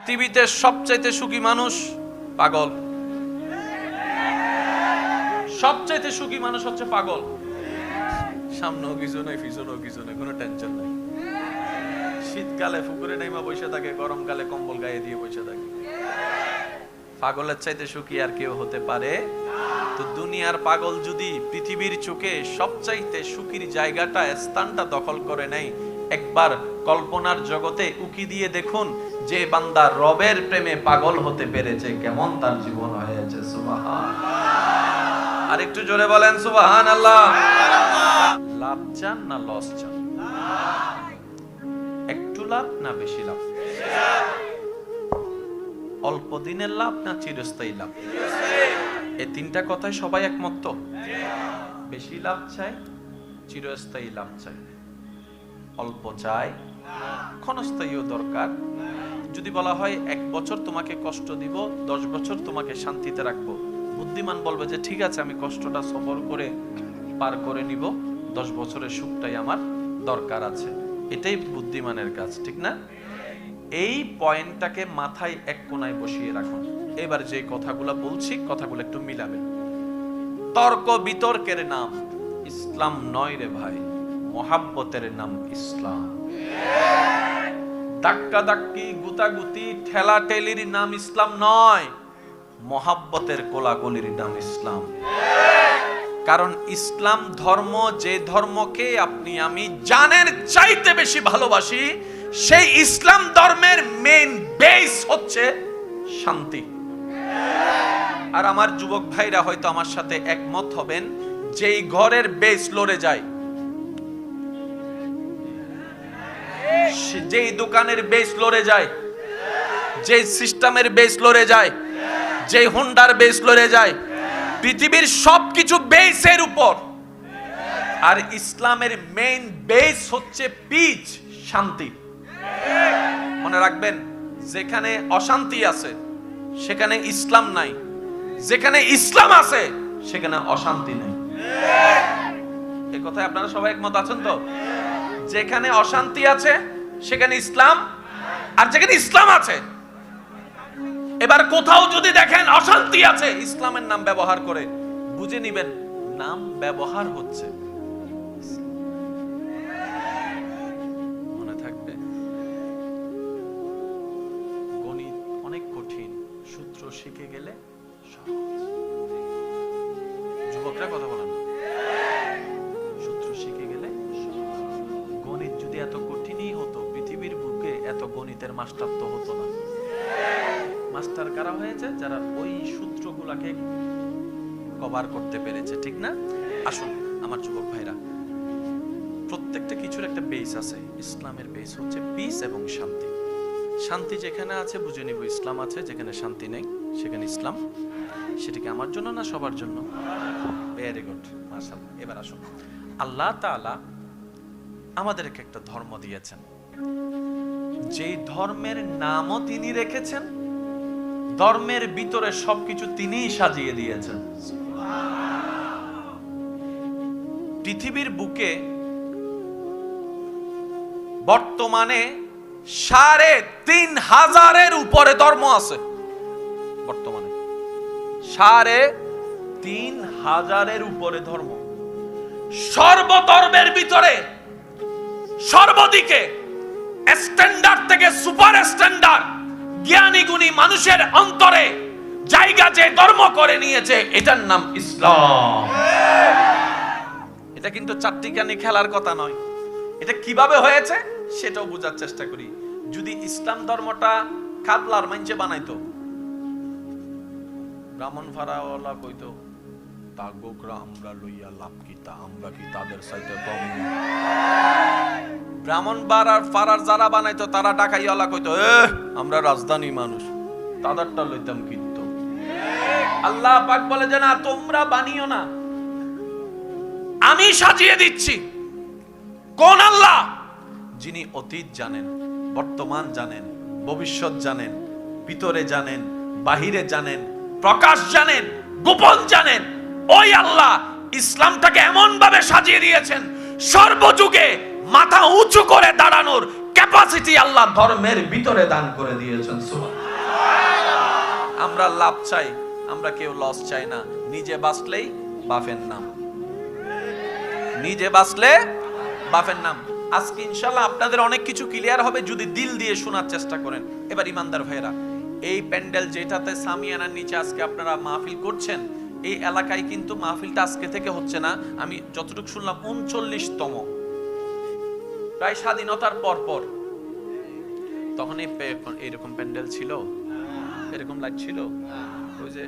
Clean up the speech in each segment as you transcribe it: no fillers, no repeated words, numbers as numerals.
পৃথিবীতে সবচাইতে সুখী মানুষ পাগল। সবচাইতে সুখী মানুষ হচ্ছে পাগল। সামনেও কিছু নাই, পিছনেও কিছু নাই, কোনো টেনশন নাই। শীতকালে পুকুরে নেমা বসে থাকে, গরমকালে কম্বল গায়ে দিয়ে বসে থাকে। পাগলের চাইতে সুখী আর কেউ হতে পারে? তো দুনিয়ার পাগল যদি পৃথিবীর চোখে সবচাইতে সুখীর জায়গাটা, স্থানটা দখল করে নেয়, একবার কল্পনার জগতে উকি দিয়ে দেখুন, যে বান্দা রবের প্রেমে পাগল হতে পেরেছে, কেমন তার জীবন হয়েছে। সুবহানাল্লাহ। আর একটু জোরে বলেন সুবহানাল্লাহ। লাভ চান না লস চান? একটু লাভ না বেশি লাভ? অল্প দিনের লাভ না চিরস্থায়ী লাভ? এই তিনটা কথায় সবাই একমত তো? বেশি লাভ চাই, চিরস্থায়ী লাভ চাই, অল্প চাই, ক্ষণস্থায়ীও দরকার। যদি বলা হয় 1 বছর তোমাকে কষ্ট দিব, 10 বছর তোমাকে শান্তিতে রাখবো, বুদ্ধিমান বলবে যে ঠিক আছে, আমি কষ্টটা সবর করে পার করে নিব, 10 বছরের সুখটাই আমার দরকার আছে। এটাই বুদ্ধিমানের কাজ, ঠিক না? এই পয়েন্টটাকে মাথায় এক কোণায় বসিয়ে রাখুন। এবার যে কথাগুলো বলছি, কথাগুলো একটু মিলাবেন। তর্ক বিতর্কের নাম ইসলাম নয় রে ভাই, মোহাব্বতের নাম ইসলাম। ধাক্কা ধাক্কি, গুতাগুতি, ঠেলাঠেলির নাম ইসলাম নয়, মোহাব্বতের কোলাকুলির নাম ইসলাম। কারণ ইসলাম ধর্ম, যে ধর্মকে আপনি আমি জানের চাইতে বেশি ভালোবাসি, সেই ইসলাম ধর্মের মেইন বেস হচ্ছে শান্তি। আর আমার যুবক ভাইরা হয়তো আমার সাথে একমত হবেন, যেই ঘরের বেস লড়ে যায়, যেই দোকানের বেস লড়ে যায়, যেই সিস্টেমের বেস লড়ে যায়, যেই হোন্ডার বেস লড়ে যায়, পৃথিবীর সবকিছু বেসের উপর। আর ইসলামের মেইন বেস হচ্ছে পিচ, শান্তি। মনে রাখবেন, যেখানে অশান্তি আছে সেখানে ইসলাম নাই, যেখানে ইসলাম আছে সেখানে অশান্তি নেই। এই কথায় আপনারা সবাই একমত আছেন তো? যেখানে অশান্তি আছে সেখানে ইসলাম, আর যেখানে ইসলাম আছে, এবার কোথাও যদি দেখেন অশান্তি আছে, ইসলামের নাম ব্যবহার করে, বুঝে নিবেন নাম ব্যবহার হচ্ছে। মনে থাকবে, গণিত অনেক কঠিন, সূত্র শিখে গেলে সহজ। যুবকরা কথা বলেন, সূত্র শিখে গেলে সহজ। গণিত যদি এত কঠিনই হতো, পৃথিবীর বুকে এত গণিতের মাস্টার তো হতো না। মাস্টার কারা হয়েছে? যারা ওই সূত্রগুলোকে কভার করতে পেরেছে, ঠিক না? আসুন আমার যুবক ভাইরা, প্রত্যেকটা কিছুর একটা বেস আছে। ইসলামের বেস হচ্ছে পিস এবং শান্তি। শান্তি যেখানে আছে বুঝে নিব ইসলাম আছে, যেখানে শান্তি নেই সেখানে ইসলাম। সেটা কি আমার জন্য না সবার জন্য? ভেরি গুড, মাশাআল্লাহ। এবার আসুন, আল্লাহ তাআলা আমাদেরকে একটা ধর্ম দিয়েছেন, যেই ধর্মের নামও তিনি রেখেছেন, ধর্মের ভিতরে সবকিছু তিনিই সাজিয়ে দিয়েছেন। পৃথিবীর বুকে বর্তমানে ৩,৫০০-এর উপরে ধর্ম আছে। বর্তমানে ৩,৫০০-এর উপরে ধর্ম। সর্বধর্মের ভিতরে সর্বদিকে স্ট্যান্ডার্ড থেকে সুপার স্ট্যান্ডার্ড জ্ঞানী গুণী মানুষের অন্তরে জায়গা যে ধর্ম করে নিয়েছে, এটার নাম ইসলাম। এটা কিন্তু চারটিখানি খেলার কথা নয়। এটা কিভাবে হয়েছে সেটাও বোঝার চেষ্টা করি। যদি ইসলাম ধর্মটা কাবলার মাইনচে বানাইতো, ব্রাহ্মণ ফারাওয়ালা কইতো, তাগোকরা আমরা লইয়া লাভ কিতা, আমরা কি তাদের চাইতে কম? ব্রাহ্মণ ফারার যারা বানাইতো তারা ডাকাইয়ালা কইতো, আমরা রাজধানী মানুষ, তাদেরটা লইতাম কিন্তু। আল্লাহ পাক বলে যে না, তোমরা বানিও না, আমি সাজিয়ে দিচ্ছি। কোন আল্লাহ? যিনি অতীত জানেন, বর্তমান জানেন, ভবিষ্যৎ জানেন, ভিতরে জানেন, বাহিরে জানেন, প্রকাশ জানেন, গোপন জানেন। ওই আল্লাহ ইসলামটাকে এমন ভাবে সাজিয়ে দিয়েছেন, সর্বযুগে মাথা উঁচু করে দাঁড়ানোর ক্যাপাসিটি আল্লাহ ধর্মের ভিতরে দান করে দিয়েছেন। সুবহানাল্লাহ। আমরা লাভ চাই, আমরা কেউ লস চাই না। নিজে বাঁচলেই বাফের নাম, নিজে বাঁচলে বাফের নাম। আজকে ইনশাআল্লাহ আপনাদের অনেক কিছু ক্লিয়ার হবে যদি দিল দিয়ে শোনার চেষ্টা করেন। এবার ইমানদার ভাইরা, এই প্যান্ডেল যেটাতে সামিয়ানার নিচে আজকে আপনারা মাহফিল করছেন, এই এলাকায় কিন্তু মাহফিলটা আজকে থেকে হচ্ছে না। আমি যতটুকু শুনলাম 39তম, প্রায় স্বাধীনতার পর পর। তখন এইরকম প্যান্ডেল ছিল, এরকম লাইট ছিল। ওই যে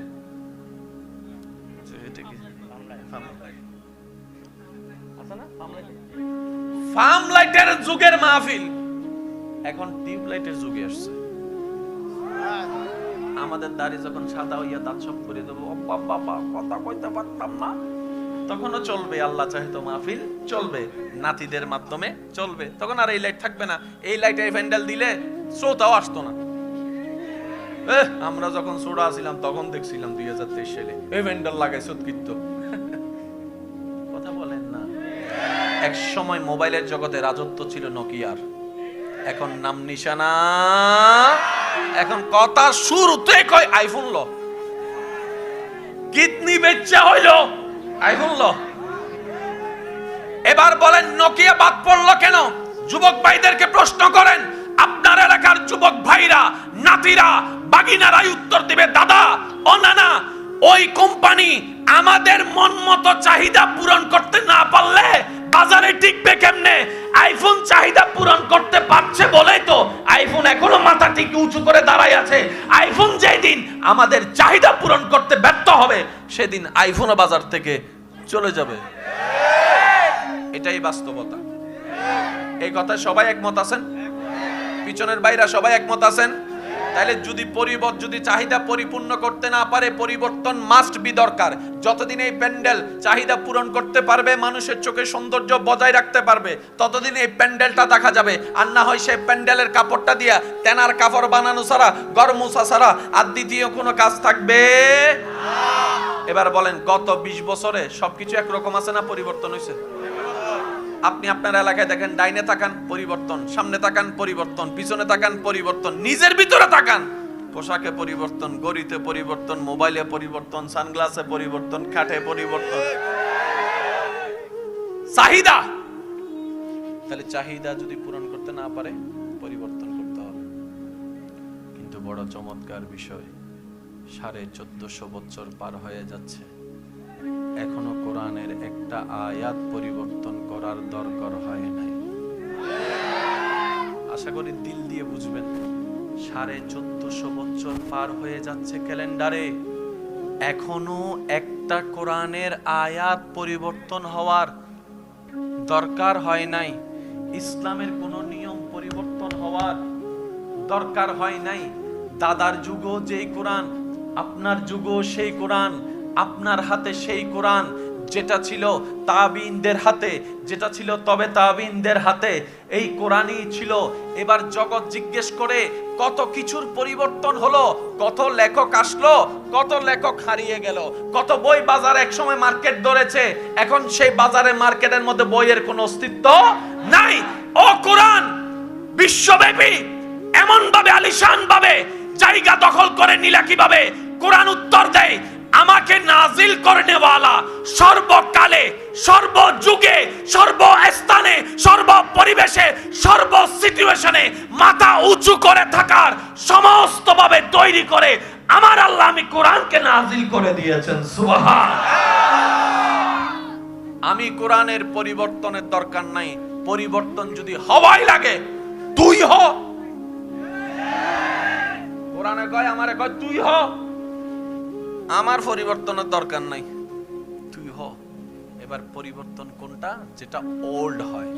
ফার্ম লাইটের যুগের মাহফিল এখন টিউব লাইটের যুগে আসছে। আমাদের দাড়ি যখন সাদা হইয়া দাঁত সব করে দেবো, বাবা কথা কইতে পারতাম না, তখনও চলবে। আল্লাহ চাহে তো মাহফিল চলবে, নাতিদের মাধ্যমে চলবে। তখন আর এই লাইট থাকবে না। এই লাইটে প্যান্ডেল দিলে শ্রোতাও আসতো না। আমরা যখন ছোট ছিলাম তখন দেখছিলাম 2023 সালে এই প্যান্ডেল লাগাই সৎকৃত্য। কথা বলেন না। এক সময় মোবাইলের জগতে রাজত্ব ছিল নোকিয়ার, এখন নাম নিশানা, এখন কথা শুরুতে কয় আইফোন ল, কিডনি বেচা হইল আইফোন ল। এবার বলেন নোকিয়া বাদ পড়লো কেন? যুবক ভাইদেরকে প্রশ্ন করেন। আপনার এলাকার যুবক ভাইরা, নাতিরা, বাগিনারাই উত্তর দিবে, দাদা ও নানা, ওই কোম্পানি আমাদের মন মতো চাহিদা পূরণ করতে না পারলে বাজারে টিকবে কেমনে? আইফোন চাহিদা পূরণ করতে পারছে বলেই তো আইফোন এখনো মাথা ঠিক উঁচু করে দাঁড়ায় আছে। আইফোন যেদিন আমাদের চাহিদা পূরণ করতে ব্যর্থ হবে, সেদিন আইফোন বাজার থেকে চলে যাবে। এটাই বাস্তবতা। এই কথা সবাই একমত আছেন? পিছনের বাইরা সবাই একমত আছেন? তাহলে যদি চাহিদা পরিপূর্ণ করতে না পারে, পরিবর্তন মাস্ট বি দরকার। যতদিন এই প্যান্ডেল চাহিদা পূরণ করতে পারবে, মানুষের চোখে সৌন্দর্য বজায় রাখতে পারবে, ততদিন এই প্যান্ডেলটা দেখা যাবে। আর না হয় সেই প্যান্ডেলের কাপড়টা দিয়া তেনার কাপড় বানানো ছাড়া, ঘর মোছা ছাড়া আর দ্বিতীয় কোনো কাজ থাকবে। এবার বলেন, গত 20 বছরে সবকিছু একরকম আছে না পরিবর্তন হয়েছে? আপনি আপনার এলাকায় দেখেন, ডাইনে তাকান পরিবর্তন, সামনে তাকান পরিবর্তন, পিছনে তাকান পরিবর্তন, নিজের ভিতরে তাকান, পোশাকে পরিবর্তন, গড়িতে পরিবর্তন, মোবাইলে পরিবর্তন, সানগ্লাসে পরিবর্তন, খাটে পরিবর্তন। চাহিদা, তাহলে চাহিদা যদি পূরণ করতে না পারে পরিবর্তন করতে হবে। কিন্তু বড় চমৎকার বিষয়, 1450 বছর পার হয়ে যাচ্ছে, এখনো কোরআনের একটা আয়াত পরিবর্তন করার দরকার হয় নাই। আশা করি দিল দিয়ে বুঝবেন। 1450 বছর পার হয়ে যাচ্ছে ক্যালেন্ডারে, এখনো একটা কোরআনের আয়াত পরিবর্তন হওয়ার দরকার হয় নাই। ইসলামের কোনো নিয়ম পরিবর্তন হওয়ার দরকার হয় নাই। দাদার যুগও যেই কোরআন, আপনার যুগও সেই কোরআন, আপনার হাতে সেই কোরআন যেটা ছিল তাবিনদের হাতে, যেটা ছিল তবে তাবিনদের হাতে, এই কোরআনই ছিল। এবার জগৎ জিজ্ঞেস করে কত কিছুর পরিবর্তন হলো, কত লেখক আসলো, কত লেখক হারিয়ে গেল, কত বই বাজার এক সময় মার্কেট ধরেছে, এখন সেই বাজারে মার্কেটের মধ্যে বইয়ের কোনো অস্তিত্ব নাই। ও কোরআন বিশ্বব্যাপী এমন ভাবে আলিশান ভাবে জায়গা দখল করে নিলা কিভাবে? কোরআন উত্তর দেয়, আমাকে নাজিল করনেওয়ালা সর্বকালে, সর্বযুগে, সর্বস্থানে, সর্বপরিবেশে, সর্ব সিচুয়েশনে মাথা উঁচু করে থাকার সমস্ত ভাবে তৈরি করে আমার আল্লাহ আমি কোরআনকে নাজিল করে দিয়েছেন। সুবহানাল্লাহ। আমি কোরআনের পরিবর্তনের দরকার নাই। পরিবর্তন যদি হওয়াই লাগে তুই হ। কোরআনে কয়, আমারে কয় তুই হ, আমার পরিবর্তনের দরকার নাই, তুই হ। এবার পরিবর্তন কোনটা? যেটা ওল্ড হয়,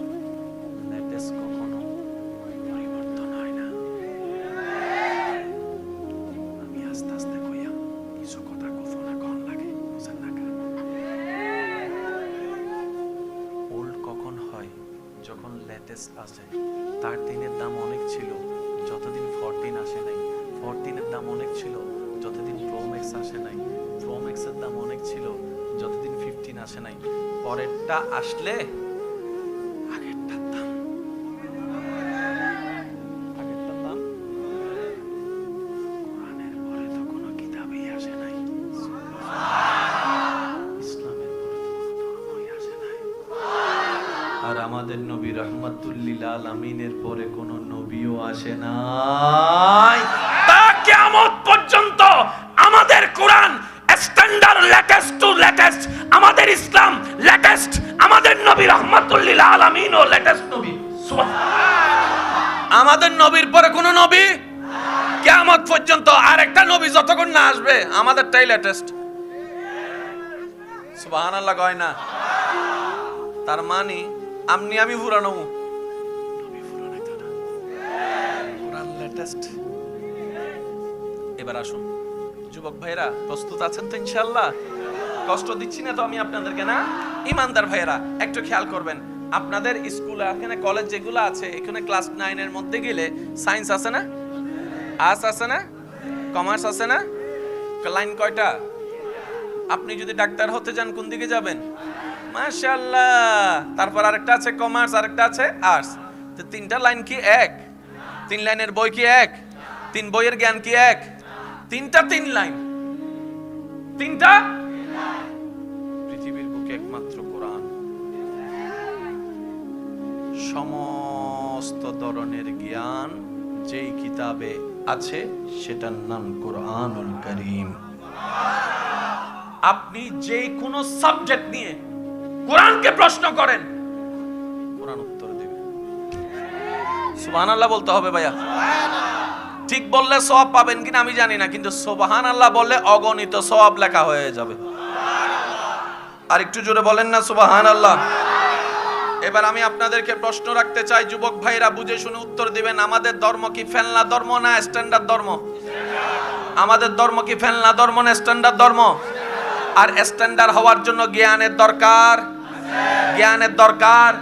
লেটেস্ট কখনো পরিবর্তন হয় না। আমি আস্তে আস্তে কইয়া কিছু কথা কখনো কম লাগে, বুঝেন না? ওল্ড কখন হয়? যখন লেটেস্ট আসে। 13 এর দাম অনেক ছিল যতদিন 14 আসে নাই, 14 এর দাম অনেক ছিল যতদিন প্রো ম্যাক্স আসে নাই, প্রো ম্যাক্সের দাম অনেক ছিল যতদিন 15 আসে নাই। পরেরটা আসলে আগেরটার দাম আমাদের নবী রাহমাতুল লিল আলামিনের পরে কোন নবীও আসে নাই। তা কিয়ামত পর্যন্ত আমাদের কোরআন স্ট্যান্ডার্ড, লেটেস্ট টু লেটেস্ট, আমাদের ইসলাম লেটেস্ট, আমাদের নবী রাহমাতুল লিল আলামিনও লেটেস্ট নবী। আমাদের নবীর পরে কোন নবী কিয়ামত পর্যন্ত আরেকটা নবী যতক্ষণ না আসবে আমাদেরটাই লেটেস্ট। সুবহানাল্লাহ কয় না? তার মানে আমি পুরানো, নবী পুরানো তো না, কোরআন লেটেস্ট। এবার আসুন যুবক ভাইরা, প্রস্তুত আছেন তো ইনশাআল্লাহ? কষ্ট দিচ্ছি না তো আমি আপনাদেরকে? না, ইমানদার ভাইরা একটু খেয়াল করবেন, আপনাদের স্কুলে এখানে কলেজ যেগুলো আছে এখানে ক্লাস 9 এর মধ্যে গেলে সায়েন্স আছে না, আর্টস আছে না, কমার্স আছে না? লাইন কয়টা? আপনি যদি ডাক্তার হতে যান কোন দিকে যাবেন? মাশাআল্লাহ। তারপর আরেকটা আছে কমার্স, আরেকটা আছে আর্টস। তো তিনটা লাইন কি এক? তিন লাইনের বই কি এক? তিন বইয়ের জ্ঞান কি এক? তিনটা তিন লাইন, তিনটা। পৃথিবীর বুকে একমাত্র কোরআন সমস্ত ধরনের জ্ঞান যেই কিতাবে আছে সেটার নাম কোরআনুল কারীম। আপনি যে কোনো সাবজেক্ট নিয়ে কোরআনকে প্রশ্ন করেন, কোরআন উত্তর দেবে। সুবহানাল্লাহ বলতে হবে ভাইয়া। ঠিক বললে সওয়াব পাবেন কিনা আমি জানি না, কিন্তু সুবহানাল্লাহ বললে অগণিত সওয়াব লেখা হয়ে যাবে। আর একটু জোরে বলেন না সুবহানাল্লাহ। এবার আমি আপনাদেরকে প্রশ্ন রাখতে চাই, যুবক ভাইরা বুঝে শুনে উত্তর দিবেন। আমাদের ধর্ম কি ফেলনা ধর্ম না স্ট্যান্ডার্ড ধর্ম? আমাদের ধর্ম কি ফেলনা ধর্ম না স্ট্যান্ডার্ড ধর্ম? আর স্ট্যান্ডার্ড হওয়ার জন্য জ্ঞানের দরকার, জ্ঞানের দরকার।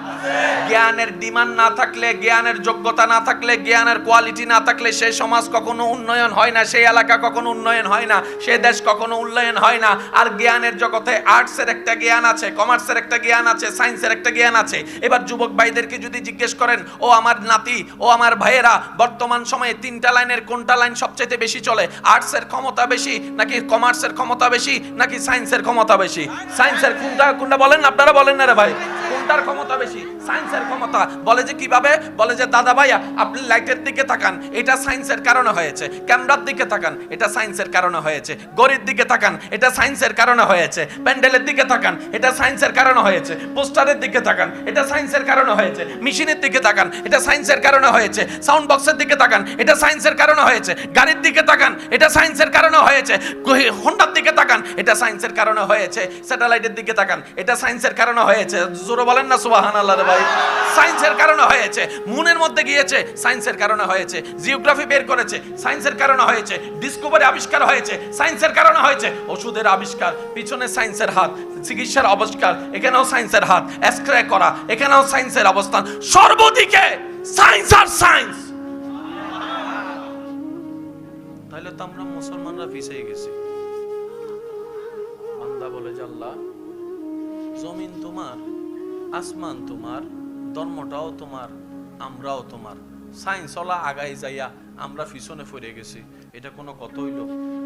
জ্ঞানের ডিমান্ড না থাকলে, জ্ঞানের যোগ্যতা না থাকলে, জ্ঞানের কোয়ালিটি না থাকলে সেই সমাজ কখনো উন্নয়ন হয় না, সেই এলাকা কখনো উন্নয়ন হয় না, সেই দেশ কখনো উন্নয়ন হয় না। আর জ্ঞানের জগতে আর্টসের একটা জ্ঞান আছে, কমার্সের একটা জ্ঞান আছে, সায়েন্সের একটা জ্ঞান আছে। এবার যুবক ভাইদেরকে যদি জিজ্ঞেস করেন, ও আমার নাতি, ও আমার ভাইয়েরা, বর্তমান সময়ে তিনটা লাইনের কোনটা লাইন সবচেয়ে বেশি চলে? আর্টসের ক্ষমতা বেশি নাকি কমার্সের ক্ষমতা বেশি নাকি সায়েন্সের ক্ষমতা বেশি? সায়েন্সের কোনটা বলেন, আপনারা বলেন না রে ভাই, কোনটার ক্ষমতা বেশি? সায়েন্সের ক্ষমতা। বলে যে কিভাবে? বলে যে দাদা ভাইয়া আপনি লাইটের দিকে তাকান, এটা সায়েন্সের কারণে হয়েছে। ক্যামেরার দিকে তাকান, এটা সায়েন্সের কারণে হয়েছে। ঘড়ির দিকে তাকান, এটা সায়েন্সের কারণে হয়েছে। প্যান্ডেলের দিকে তাকান, এটা সায়েন্সের কারণে হয়েছে। পোস্টারের দিকে তাকান, এটা সায়েন্সের কারণে হয়েছে। মেশিনের দিকে তাকান, এটা সায়েন্সের কারণে হয়েছে। সাউন্ড বক্সের দিকে তাকান, এটা সায়েন্সের কারণে হয়েছে। গাড়ির দিকে তাকান, এটা সায়েন্সের কারণে হয়েছে। হোন্ডার দিকে তাকান, এটা সায়েন্সের কারণে হয়েছে। স্যাটেলাইটের দিকে তাকান, এটা সায়েন্সের কারণে হয়েছে। জোরে বলেন না সুবহানাল্লাহ রে ভাই। সায়েন্সের কারণে হয়েছে। মুনের মধ্যে গিয়েছে, সায়েন্সের কারণে হয়েছে। জিওগ্রাফি বের করেছে, সায়েন্সের কারণে হয়েছে। ডিসকভারি আবিষ্কার হয়েছে, সায়েন্সের কারণে হয়েছে। ওষুধের আবিষ্কার, পিছনে সায়েন্সের হাত। চিকিৎসার আবিষ্কার, এখানেও সায়েন্সের হাত। এক্সরে করা, এখানেও সায়েন্সের অবস্থান। সর্বদিকে সায়েন্স আর সায়েন্স। তাহলে তো আমরা মুসলমানরা পিছিয়ে গেছি। বান্দা বলে যে আল্লাহ, জমিন তোমার, আসমান তোমার, ধর্মটাও তোমার, আমরাও তোমার। সায়েন্স ওলা আগাই যাইয়া আমরা পিছনে পড়ে গেছি, এটা কোনো কথা হইল?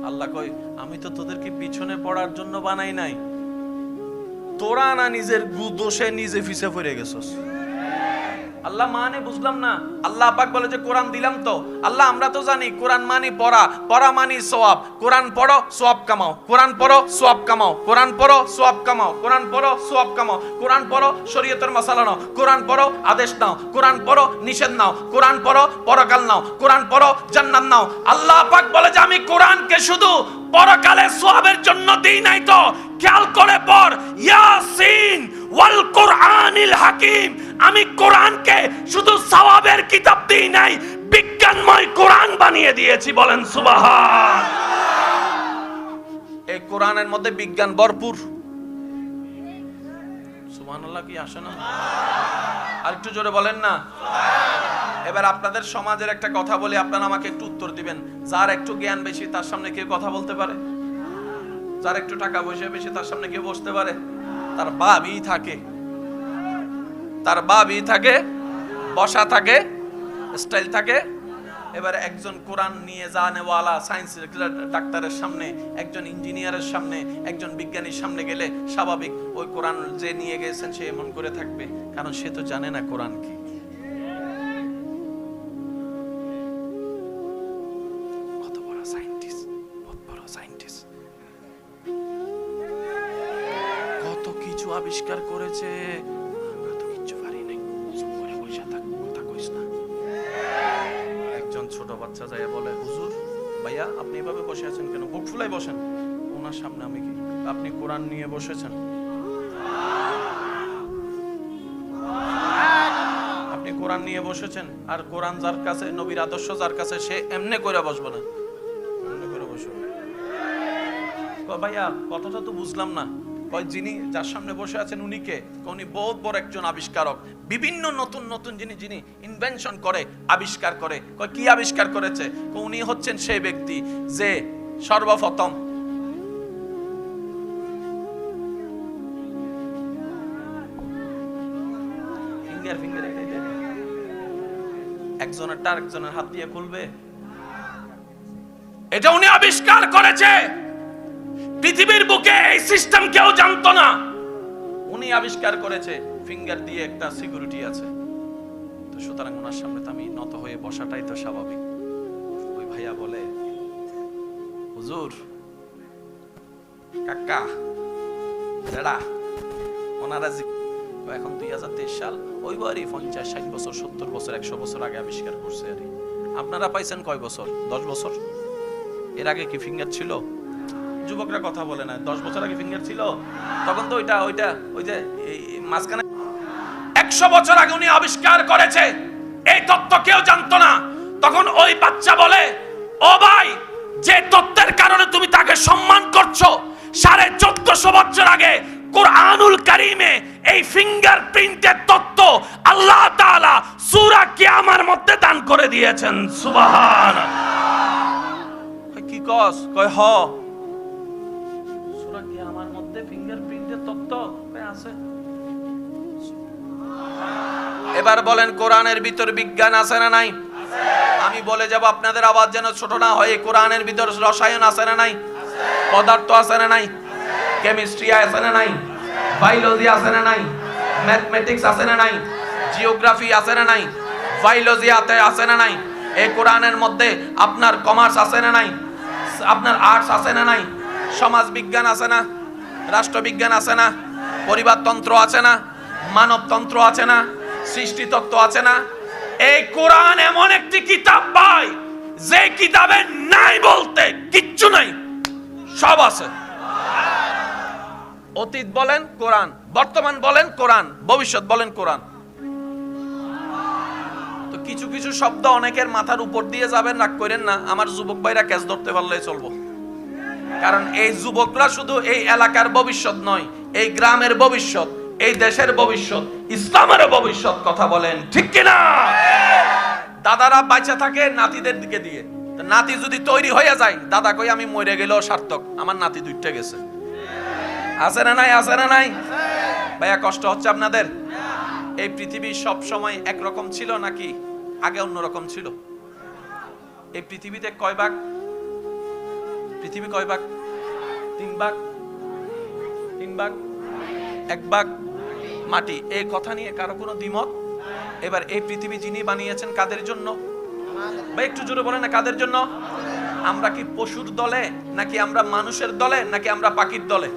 আল্লাহ কয় আমি তো তোদেরকে পিছনে পড়ার জন্য বানাই নাই, তোরা না নিজের দোষে নিজে পিছে পড়ে গেছস। আল্লাহ মানে বুঝলাম না। আল্লাহ পাক বলে যে কোরআন দিলাম তো। আল্লাহ আমরা তো জানি কোরআন মানি পড়া, পড়া মানি সওয়াব। কোরআন পড়ো সওয়াব কামাও, কোরআন পড়ো সওয়াব কামাও, কোরআন পড়ো সওয়াব কামাও, কোরআন পড়ো সওয়াব কামাও। কোরআন পড়ো শরীয়তের মাসালা নাও, কোরআন পড়ো আদেশ নাও, কোরআন পড়ো নিষেধ নাও, কোরআন পড়ো পরকাল নাও, কোরআন পড়ো জান্নাত নাও। আল্লাহ পাক বলে যে আমি কোরআনকে শুধু পরকালে সওয়াবের জন্য দেই নাই তো, খেয়াল করে পড়, ইয়াসিন ওয়াল কোরআনিল হাকিম। আমি কোরআনকে শুধু সওয়াবের কিতাব দেই নাই, বিজ্ঞানময় কোরআন বানিয়ে দিয়েছি। বলেন সুবহান। এই কোরআনের মধ্যে বিজ্ঞান ভরপুর। সুবহানাল্লাহ কি আসে না? আর একটু জোরে বলেন না। এবার আপনাদের সমাজের একটা কথা বলি, আপনারা আমাকে একটু উত্তর দিবেন। যার একটু জ্ঞান বেশি তার সামনে কেউ কথা বলতে পারে? যার একটু টাকা পয়সা বেশি তার সামনে কেউ বসতে পারে? তার বাবই থাকে, তার বাবই থাকে, বসা থাকে, স্টাইল থাকে। এবারে একজন কোরআন নিয়ে জানেওয়ালা সায়েন্স ডাক্তারের সামনে, একজন ইঞ্জিনিয়ারের সামনে, একজন বিজ্ঞানীর সামনে গেলে স্বাভাবিক ওই কোরআন যে নিয়ে গেছেন সে এমন করে থাকবে, কারণ সে তো জানে না কোরআন কি। কত বড় সায়েন্টিস্ট, বহুত বড় সায়েন্টিস্ট, কত কিছু আবিষ্কার করেছে, আমরা তো কিচ্ছু পারি নাই। চুপ করে বসে থাক, কথা কইস না। একজন ছোট বাচ্চা যায় বলে, হুজুর ভাইয়া আপনি এভাবে বসে আছেন কেন, বুক ফুলাই বসেন। ওনার সামনে আমি কি, আপনি কোরআন নিয়ে বসেছেন, আপনি কোরআন নিয়ে বসেছেন, আর কোরআন যার কাছে, নবীর আদর্শ যার কাছে, সে এমনি করে বসবে না, এমনি করে বসবে। ভাইয়া কথাটা তো বুঝলাম না। যিনি যার সামনে বসে আছেন উনি কে? উনি বহুত বড় একজন আবিষ্কারক, বিভিন্ন নতুন নতুন যিনি ইনভেনশন করে, আবিষ্কার করে। কি আবিষ্কার করেছে? উনি হচ্ছেন সেই ব্যক্তি যে সর্বপ্রথম একজনের আরেকজনের হাত দিয়ে খুলবে, এটা উনি আবিষ্কার করেছে। পৃথিবীর বুকে এই সিস্টেম কেউ জানতো না, উনি আবিষ্কার করেছে। ফিঙ্গার দিয়ে একটা সিকিউরিটি আছে। তো সুতরাং ওনার সামনে তো আমি নত হয়ে বসাটাই তো স্বাভাবিক। ওই ভাইয়া বলে, হুজুর কাকা দাদা ওনারা এখন 2023 সাল, ওই বারই 50, 60 বছর, 70 বছর, 100 বছর আগে আবিষ্কার করছে। আর আপনারা পাইছেন কয় বছর? 10 বছর। এর আগে কি ফিঙ্গার ছিল? যুবকরা কথা বলে না, 10 বছর আগে ফিঙ্গার ছিল? তখন তো ওই যে মাঝখানে 100 বছর আগে উনি আবিষ্কার করেছে। এই তত্ত্ব কেউ জানতো না। তখন ওই বাচ্চা বলে, ও ভাই, যে তত্ত্বের কারণে তুমি তাকে সম্মান করছো, 1450 বছর আগে কুরআনুল কারীমে এই ফিঙ্গারপ্রিন্টের তত্ত্ব আল্লাহ তাআলা সূরা কিয়ামার মধ্যে দান করে দিয়েছেন। সুবহানাল্লাহ। কি কস? কয় হ, সূরা কিয়ামার মধ্যে ফিঙ্গারপ্রিন্টের তত্ত্ব আছে। এবার বলেন, কোরআনের ভিতর বিজ্ঞান আছে না নাই? আমি বলে যাব, আপনাদের আওয়াজ যেন ছোট না হয়। কোরআনের ভিতর রসায়ন আছে না নাই? পদার্থ আছে না নাই? কেমিস্ট্রি আছে না নাই? বায়োলজি আছে না নাই? ম্যাথমেটিক্স আছে না নাই? জিওগ্রাফি আছে না নাই? বায়োলজি আছে না নাই? এই কোরআনের মধ্যে আপনার কমার্স আছে না নাই? আপনার আর্টস আছে না নাই? সমাজ বিজ্ঞান আছে না? রাষ্ট্রবিজ্ঞান আছে না? পরিবারতন্ত্র আছে না? মানবতন্ত্র আছে না? সৃষ্টিতত্ত্ব আছে না? এই কোরআন এমন একটি কিতাব ভাই, যে কিতাবে নাই বলতে কিচ্ছু নাই, সব আছে। অতীত বলেন কোরআন, বর্তমান বলেন কোরআন, ভবিষ্যৎ বলেন কোরআন। তো কিছু কিছু শব্দ অনেকের মাথার উপর দিয়ে যাবেন, রাগ করেন না। আমার যুবক ভাইরা ক্যাচ ধরতে পারলেই চলবো, কারণ এই যুবকরা শুধু এই এলাকার ভবিষ্যৎ নয়, এই গ্রামের ভবিষ্যৎ, এই দেশের ভবিষ্যৎ, ইসলামের ভবিষ্যৎ। কথা বলেন ঠিক কিনা? দাদারা বাঁচা থাকে নাতিদের দিকে দিয়ে, নাতি যদি তৈরি হয়ে যায়, দাদা কই আমি মরে গেলেও সার্থক, আমার নাতি দুইটা গেছে। আছে না নাই? আছে না নাই? ভাইয়া কষ্ট হচ্ছে আপনাদের? এই পৃথিবী সব সময় একরকম ছিল নাকি আগে অন্যরকম ছিল? এই পৃথিবীতে কয় ভাগ? পৃথিবী কয় ভাগ? 3 ভাগ। 3 ভাগ, 1 ভাগ মাটি। এই কথা নিয়ে কারো কোনো দ্বিমত? এবার এই পৃথিবী যিনি বানিয়েছেন কাদের জন্য? ভাই একটু জোরে বলেন না, কাদের জন্য? আমরা কি পশুর দলে, নাকি আমরা মানুষের দলে, নাকি আমরা পাখির দলে?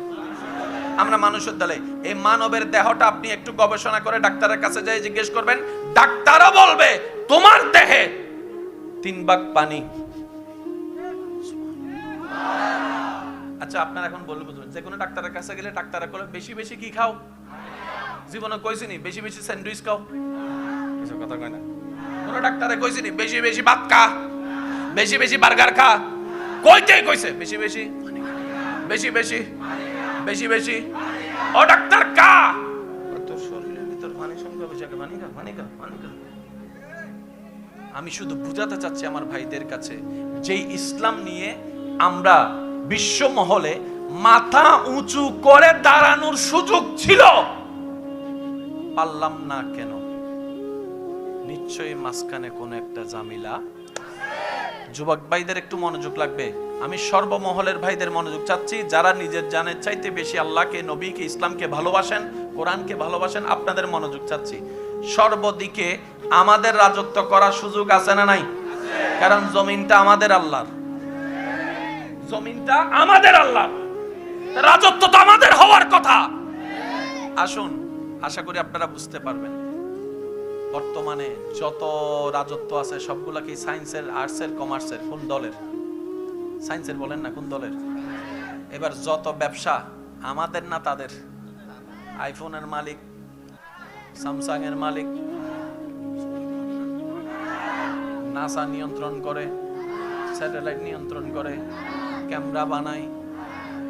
আমরা মানুষের দলে। এই মানবের দেহটা আপনি একটু গবেষণা করে ডাক্তারের কাছে যাই জিজ্ঞেস করবেন, ডাক্তারও বলবে তোমার দেহে 3 ভাগ পানি। আচ্ছা আপনার এখন বলবো, যে কোনো ডাক্তারের কাছে গেলে ডাক্তার বলে বেশি বেশি কি খাও? জীবনে কইছিনি বেশি বেশি স্যান্ডউইচ খাও? এসব কথা কয় না। কোন ডাক্তারে কইছিনি বেশি বেশি ভাত খা, বেশি বেশি বার্গার খা? কইতে কইছে বেশি বেশি, বেশি বেশি, বেশি বেশি। ও ডাক্তার কা, তোর শরীরের ভিতর পানি সংখ্যা বেশি, পানি খা, পানি খা, পানি খা। আমি শুধু বুঝাতে চাচ্ছি আমার ভাইদের কাছে, যে ইসলাম নিয়ে আমরা বিশ্ব মহলে মাথা উঁচু করে দাঁড়ানোর সুযোগ ছিল, পারলাম না কেন? নিশ্চয়ই মাঝখানে কোন একটা ঝামেলা যুবক ভাইদের একটু মনোযোগ লাগবে। আমি সর্বমহলের ভাইদের মনোযোগ চাচ্ছি, যারা নিজের জানের চাইতে বেশি আল্লাহকে, নবীকে, ইসলামকে ভালোবাসেন, কোরআনকে ভালোবাসেন, আপনাদের মনোযোগ চাচ্ছি। সর্বদিকে আমাদের রাজত্ব করার সুযোগ আছে না নাই? কারণ জমিনটা আমাদের আল্লাহর, জমিনটা আমাদের আল্লাহর, রাজত্ব তো আমাদের হওয়ার কথা। আসুন, আশা করি আপনারা বুঝতে পারবেন। বর্তমানে যত রাজত্ব আছে সবগুলা কি সায়েন্সের, আর্টসের, কমার্সের? কোন দলের? সায়েন্সের বলেন না, কোন দলের? এবার যত ব্যবসা আমাদের না তাদের? আইফোনের মালিক, স্যামসাং এর মালিক, নাসা নিয়ন্ত্রণ করে, স্যাটেলাইট নিয়ন্ত্রণ করে, ক্যামেরা বানায়,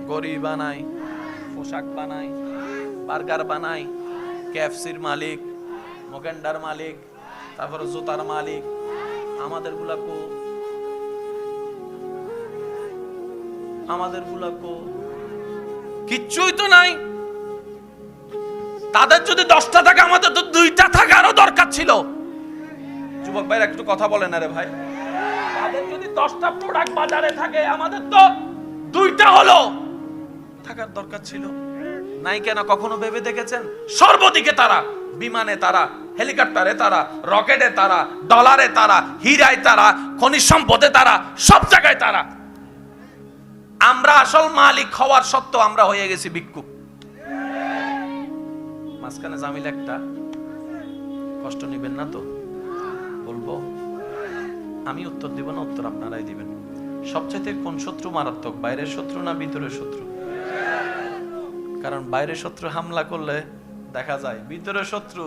গড়ি বানায়, পোশাক বানায়, বার্গার বানায়, কেএফসির মালিক, মোগেন্ডার মালিক, তারপরে জুতার মালিক। আমাদের গুলাকো, আমাদের গুলাকো কিচ্ছুই তো নাই। তাদের যদি 10টা থাকে, আমাদের তো 2টা থাকারও দরকার ছিল। যুবক ভাইরা একটু কথা বলেন না রে ভাই। তাদের যদি 10টা প্রোডাক্ট বাজারে থাকে, আমাদের তো 2টা হলো থাকার দরকার ছিল। নাই কেন কখনো ভেবে দেখেছেন? সর্বদিকে তারা, বিমানে তারা, হেলিকপ্টারে তারা, রকেটে তারা, ডলারে তারা, হীরায় তারা, খনিজ সম্পদে তারা, সব জায়গায় তারা। আমরা আসল মালিক হওয়ার সত্ত্বেও আমরা হয়ে গেছি ভিক্ষুক। মাঝখানে জামিল একটা, কষ্ট নিবেন না তো? বলবো, আমি উত্তর দিব না, উত্তর আপনারাই দিবেন। সবচাইতে কোন শত্রু মারাত্মক, বাইরের শত্রু না ভিতরের শত্রু? কারণ বাইরের শত্রু হামলা করলে দেখা যায়, ভিতরের শত্রু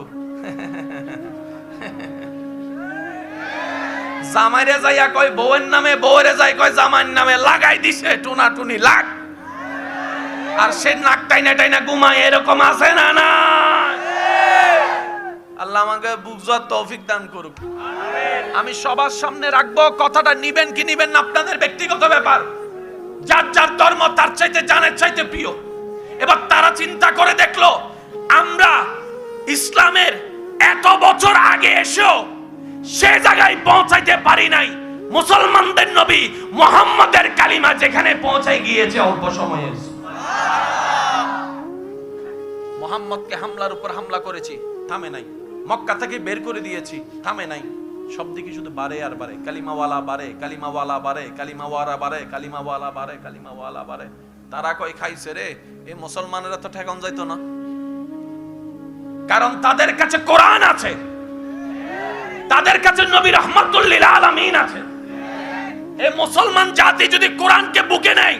জামাইরে যাইয়া কয় বউয়ের নামে, বউরে যাই কয় জামাইয়ের নামে, লাগাই দিছে টুনা টুনি লাগ, আর সে নাক টাইনা টাইনা ঘুমায়। এরকম আছে না? না, আল্লাহ আমাকে বুঝার তৌফিক দান করুক। আমি সবার সামনে রাখবো, কথাটা নিবেন কি নিবেন না আপনাদের ব্যক্তিগত ব্যাপার। যার যার ধর্ম তার চাইতে জানের চাইতে প্রিয়। এবার তারা চিন্তা করে দেখলো, আমরা ইসলামের এত বছর আগে এসেও সে জায়গায় পৌঁছাইতে পারি নাই। মুসলমানদের নবী মুহাম্মদের কালিমা যেখানে পৌঁছাই গিয়েছে অল্প সময়ে। মুহাম্মদকে হামলার উপর হামলা করেছি, থামে নাই। মক্কা থেকে বের করে দিয়েছি, থামে নাই। সব দিকে শুধু বাড়ে আর বাড়ে, কালিমাওয়ালা বাড়ে, কালিমাওয়ালা বাড়ে, কালিমাওয়ালা বাড়ে, কালিমাওয়ালা বাড়ে, কালিমাওয়ালা বাড়ে। তারা কই খাইছে রে, এই মুসলমানেরা তো ঠেকান যাইতো না। কারণ তাদের কাছে কোরআন আছে, তাদের কাছে নবী রাহমাতুল লিল আলামিন আছে। এই মুসলমান জাতি যদি কোরআনকে বুকে নেয়,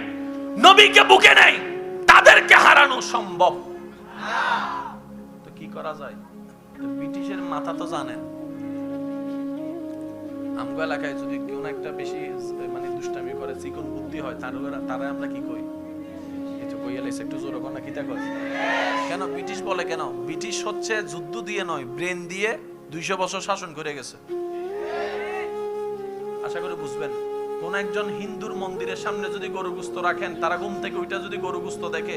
নবীকে বুকে নেয়, তাদেরকে হারানো সম্ভব। তো কি করা যায়? ব্রিটিশের মাথা তো জানেন। আমগো এলাকায় যদি কেউ না একটা বেশি মানে দুষ্টামি করে, চিকন বুদ্ধি হয়, তারা আমরা কি কই? একটু কইয়ালেছে, একটু জোরে কোন কিতা কই? কেন ব্রিটিশ বলে? কেন ব্রিটিশ হচ্ছে যুদ্ধ দিয়ে নয়, ব্রেন দিয়ে 200 বছর শাসন করে গেছে। আশা করি বুঝবেন। কোন একজন হিন্দুর মন্দিরের সামনে যদি গরু গোস্ত রাখেন, তারা ঘুম থেকে ওইটা যদি গরু গোস্ত দেখে,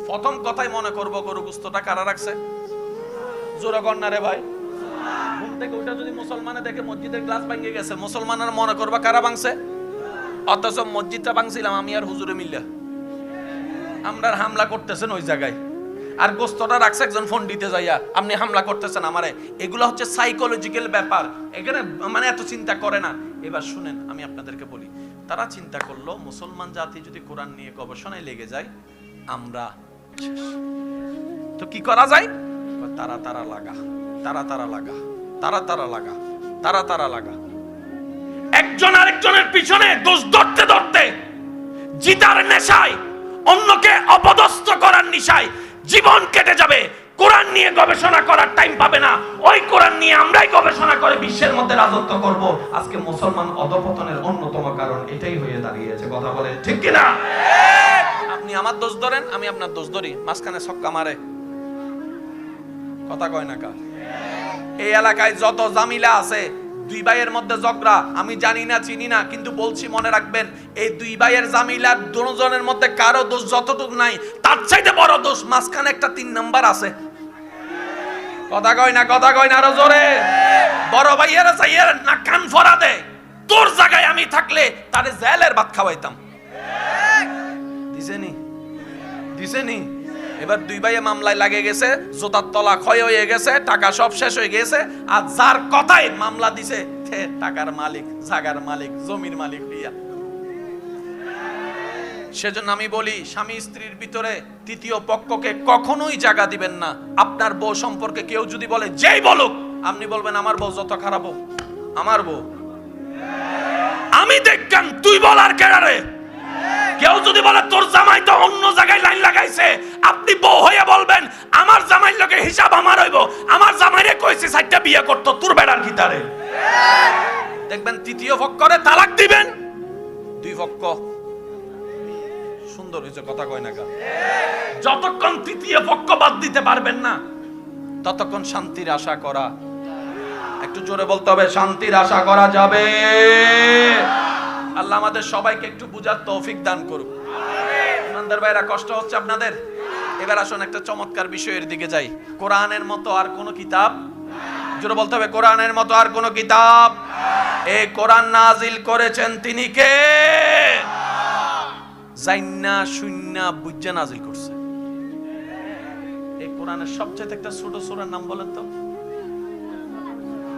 প্রথম কথাই মনে করবো গরু গোস্তটা কারা রাখছে? জোরে কর না রে ভাই। ঘুম থেকে ওইটা যদি মুসলমানে দেখে মসজিদের গ্লাস ভাঙে গেছে, মুসলমানরা মনে করবা কারা ভাঙছে? অথচ মসজিদটা ভাঙছিলাম আমি আর হুজুরে মিল্লা। আমরা হামলা করতেছেন ওই জায়গায়, আর গোস্তটা রাখছে একজন ফোন দিতে যাইয়া, আপনি হামলা করতেছেন আমারে। এগুলো হচ্ছে সাইকোলজিক্যাল ব্যাপার, এখানে মানে এত চিন্তা করে না। এবার শুনেন, আমি আপনাদেরকে বলি, তারা চিন্তা করলো মুসলমান জাতি যদি কোরআন নিয়ে গবেষণায় লেগে যায়, আমরা তো কি করা যায়? তারা তারা লাগা, তারা তারা লাগা, তারা তারা লাগা, তারা তারা লাগা। একজন আরেকজনের পিছনে দোষ ধরতে ধরতে, জিতার নেশায়, অন্যকে অপদস্থ করার নেশায় জীবন কেটে যাবে। কোরআন নিয়ে গবেষণা করার টাইম পাবে না। ওই কোরআন নিয়ে আমরাই গবেষণা করে বিশ্বের মধ্যে রাজত্ব করব। আজকে মুসলমান অধপতনের অন্যতম কারণ এটাই হয়ে দাঁড়িয়েছে। কথা বলে ঠিক কিনা? আপনি আমার দোষ ধরেন, আমি আপনার দোষ ধরি, মাঝখানে ছক্কা মারে, কথা কয় না কা? এই এলাকায় যত জামিলা আছে, দুই ভাইয়ের মধ্যে ঝগড়া, আমি জানি না চিনি না, কিন্তু বলছি মনে রাখবেন, এই দুই ভাইয়ের জামিলার দুজনের মধ্যে কারো দোষ যতটুকু নাই, তার চাইতে বড় দোষ মাঝখানে একটা 3 নাম্বার আছে। কথা কয় না? কথা কয় না আরো জোরে? বড় ভাইয়েরা চাইয়ের না কান ফরা দেয়, তোর জায়গায় আমি থাকলে তারে জেলের ভাত খাওয়াইতাম। দিছেনি? এবার দুই ভাইয়ে মামলায় লাগে গেছে, জোতার তলা ক্ষয় হয়ে গেছে, টাকা সব শেষ হয়ে গেছে। আর যার কথাই মামলা দিছে টাকার মালিক, জাগার মালিক, জমির মালিক হইয়া। সেজন্য আমি বলি, স্বামী স্ত্রীর ভিতরে তৃতীয় পক্ষকে কখনোই জায়গা দিবেন না। আপনার বউ সম্পর্কে কেউ যদি বলে, যেই বলুক, আপনি বলবেন আমার বউ যত খারাপ হোক, আমার বউ আমি দেখতাম, তুই বলার কেডারে? কেউ যদি বলে তোর জামাই তো অন্য জায়গায় লাইন লাগাইছে, আপনি বউ হয়ে বলবেন আমার জামাইর লগে হিসাব আমার হইব, আমার জামাইরে কইছে 4টা বিয়ে করতে, তোর বেড়ার ভিতরে। দেখবেন তৃতীয় পক্ষরে তালাক দিবেন, দুই পক্ষ সুন্দর হয়েছে, কথা কয় না। যতক্ষণ তৃতীয় পক্ষ বাদ দিতে পারবেন না, ততক্ষণ শান্তির আশা করা, একটু জোরে বলতে হবে, শান্তির আশা করা যাবে। আল্লাহ আমাদের সবাইকে একটু বুঝার তৌফিক দান করুক। ইমানদার ভাইরা, কষ্ট হচ্ছে আপনাদের? এবার আসুন একটা চমৎকার বিষয়ের দিকে যাই। কোরআনের মতো আর কোন কিতাব, জোরে বলতে হবে, কোরআনের মতো আর কোন কিতাব। এই কোরআন নাজিল করেছেন তিনি কে? জাইন্না শূন্য বুঝা নাজিল করছে। এই কোরআনের সবচেয়ে একটা ছোট সূরার নাম বলেন তো?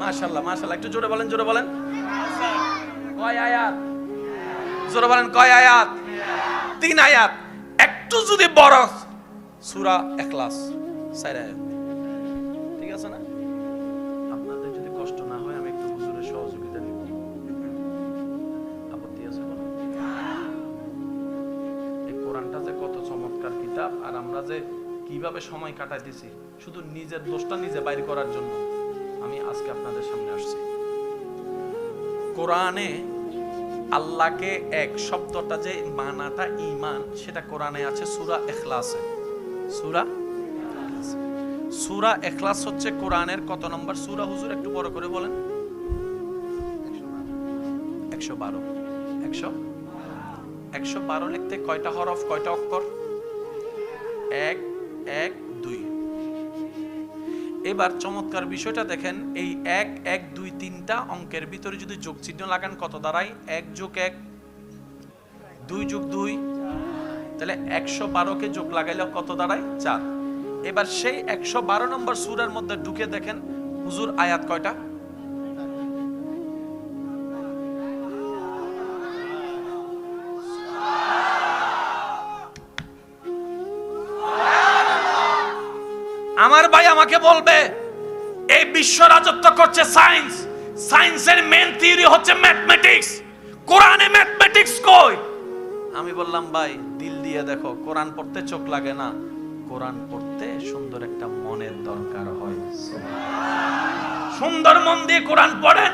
মাশাআল্লাহ, মাশাআল্লাহ, একটু জোরে বলেন, জোরে বলেন। কয় আয়াত? জোরে বলেন, কয় আয়াত? 3 আয়াত। একটু যদি বড় সূরা ইখলাস 4 আয়াত, ঠিক আছে না? আপনাদের যদি কষ্ট না হয় আমি একটু হুজুরের সহযোগিতা নিব, আপত্তি আছে কোনো? এই কোরআনটা যে কত চমৎকার কিতাব, আর আমরা যে কিভাবে সময় কাটাইতেছি শুধু নিজের দোষটা নিজে বাইর করার জন্য আমি আজকে আপনাদের সামনে আসছি। কোরআনে আল্লাহকে এক শব্দটা যে মানাটা ঈমান, সেটা কোরআনে আছে সূরা ইখলাসে। সূরা ইখলাস হচ্ছে কোরআনের কত নম্বর সূরা হুজুর? একটু বড় করে বলেন। 112। 112 লিখতে কয়টা হরফ, কয়টা অক্ষর? 1 1 2। এবার চমৎকার বিষয়টা দেখেন, এই 1 1 2 3টা অঙ্কের ভিতরে যদি যোগ চিহ্ন লাগান কত দাঁড়ায়? 1 + 1 2 + 2, তাহলে 112 কে যোগ লাগাইলে কত দাঁড়ায়? 4। এবার সেই 112 নম্বর সূরার মধ্যে ঢুকে দেখেন হুজুর আয়াত কয়টা? আমার ভাই আমাকে বলবে এই বিশ্ব রাজত্ব করছে সায়েন্স, সায়েন্সের মেন থিওরি হচ্ছে ম্যাথমেটিক্স, কোরআনে ম্যাথমেটিক্স কই? আমি বললাম ভাই দিল দিয়ে দেখো, কোরআন পড়তে চোখ লাগে না, কোরআন পড়তে সুন্দর একটা মনের দরকার হয়। সুন্দর মন দিয়ে কোরআন পড়েন,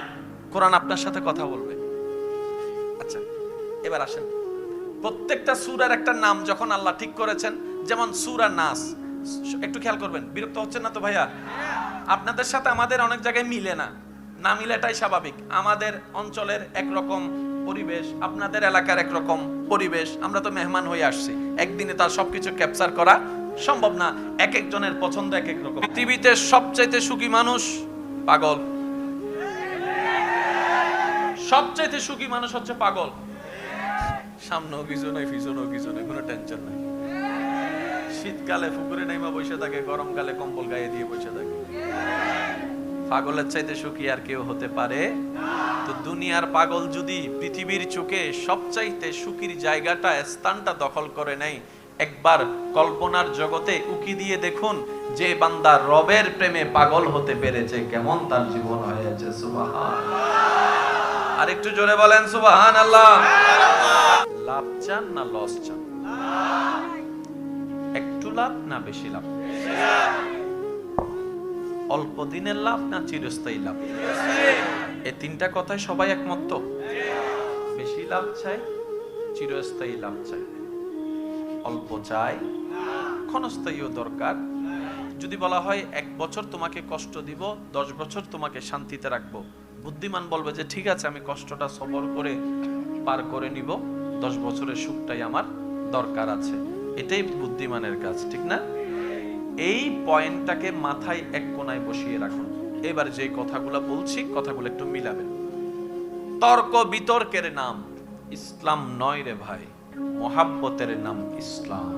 কোরআন আপনার সাথে কথা বলবে। আচ্ছা এবার আসেন, প্রত্যেকটা সূরার একটা নাম যখন আল্লাহ ঠিক করেছেন, যেমন সূরা নাস, একটু খেয়াল করবেন, বিরক্ত হচ্ছেন না তো ভাইয়া? আপনাদের সাথে আমাদের অনেক জায়গায় মিলে না, না মিলেটাই স্বাভাবিক। আমাদের অঞ্চলের একরকম পরিবেশ, আপনাদের এলাকার একরকম পরিবেশ, আমরা তো মেহমান হয়ে আসছি, একদিনে তার সবকিছু ক্যাপচার করা সম্ভব না, এক একজনের পছন্দ এক এক রকম। পৃথিবীতে সবচাইতে সুখী মানুষ পাগল, সবচাইতে সুখী মানুষ হচ্ছে পাগল। সামনেও কিছু নাই, পিছনেও কিছু নাই, কোনো টেনশন নাই। শীতকালে পুকুরে নাইমা বসে থাকে, গরমকালে কম্বল গায়ে দিয়ে বসে থাকে। পাগলের চাইতে সুখী আর কেউ হতে পারে? তো দুনিয়ার পাগল যদি পৃথিবীর চোখে সবচাইতে সুখীর জায়গাটা, স্থানটা দখল করে নেয়, একবার কল্পনার জগতে উকি দিয়ে দেখুন, যে বান্দা রবের প্রেমে পাগল হতে পেরেছে কেমন তার জীবন হয়েছে। সুবহানাল্লাহ। আর একটু জোরে বলেন সুবহানাল্লাহ। লাভ চান না লস চান? একটু লাভ না বেশি লাভ? অল্প দিনের লাভ না চিরস্থায়ী লাভ? এই 3টা কথায় সবাই একমত তো? বেশি লাভ চাই, চিরস্থায়ী লাভ চাই, অল্প চাই, ক্ষণস্থায়ীও দরকার। যদি বলা হয় 1 বছর তোমাকে কষ্ট দিব, 10 বছর তোমাকে শান্তিতে রাখবো, বুদ্ধিমান বলবে যে ঠিক আছে, আমি কষ্টটা সবর করে পার করে নিব, 10 বছরের সুখটাই আমার দরকার আছে। এটাই বুদ্ধিমানের কাজ, ঠিক না? এই পয়েন্টটাকে মাথায় এক কোণায় বসিয়ে রাখুন। এবার যে কথাগুলো বলছি, কথাগুলো একটু মিলাবেন। তর্ক বিতর্কের নাম ইসলাম নয় রে ভাই, মোহাব্বতের নাম ইসলাম।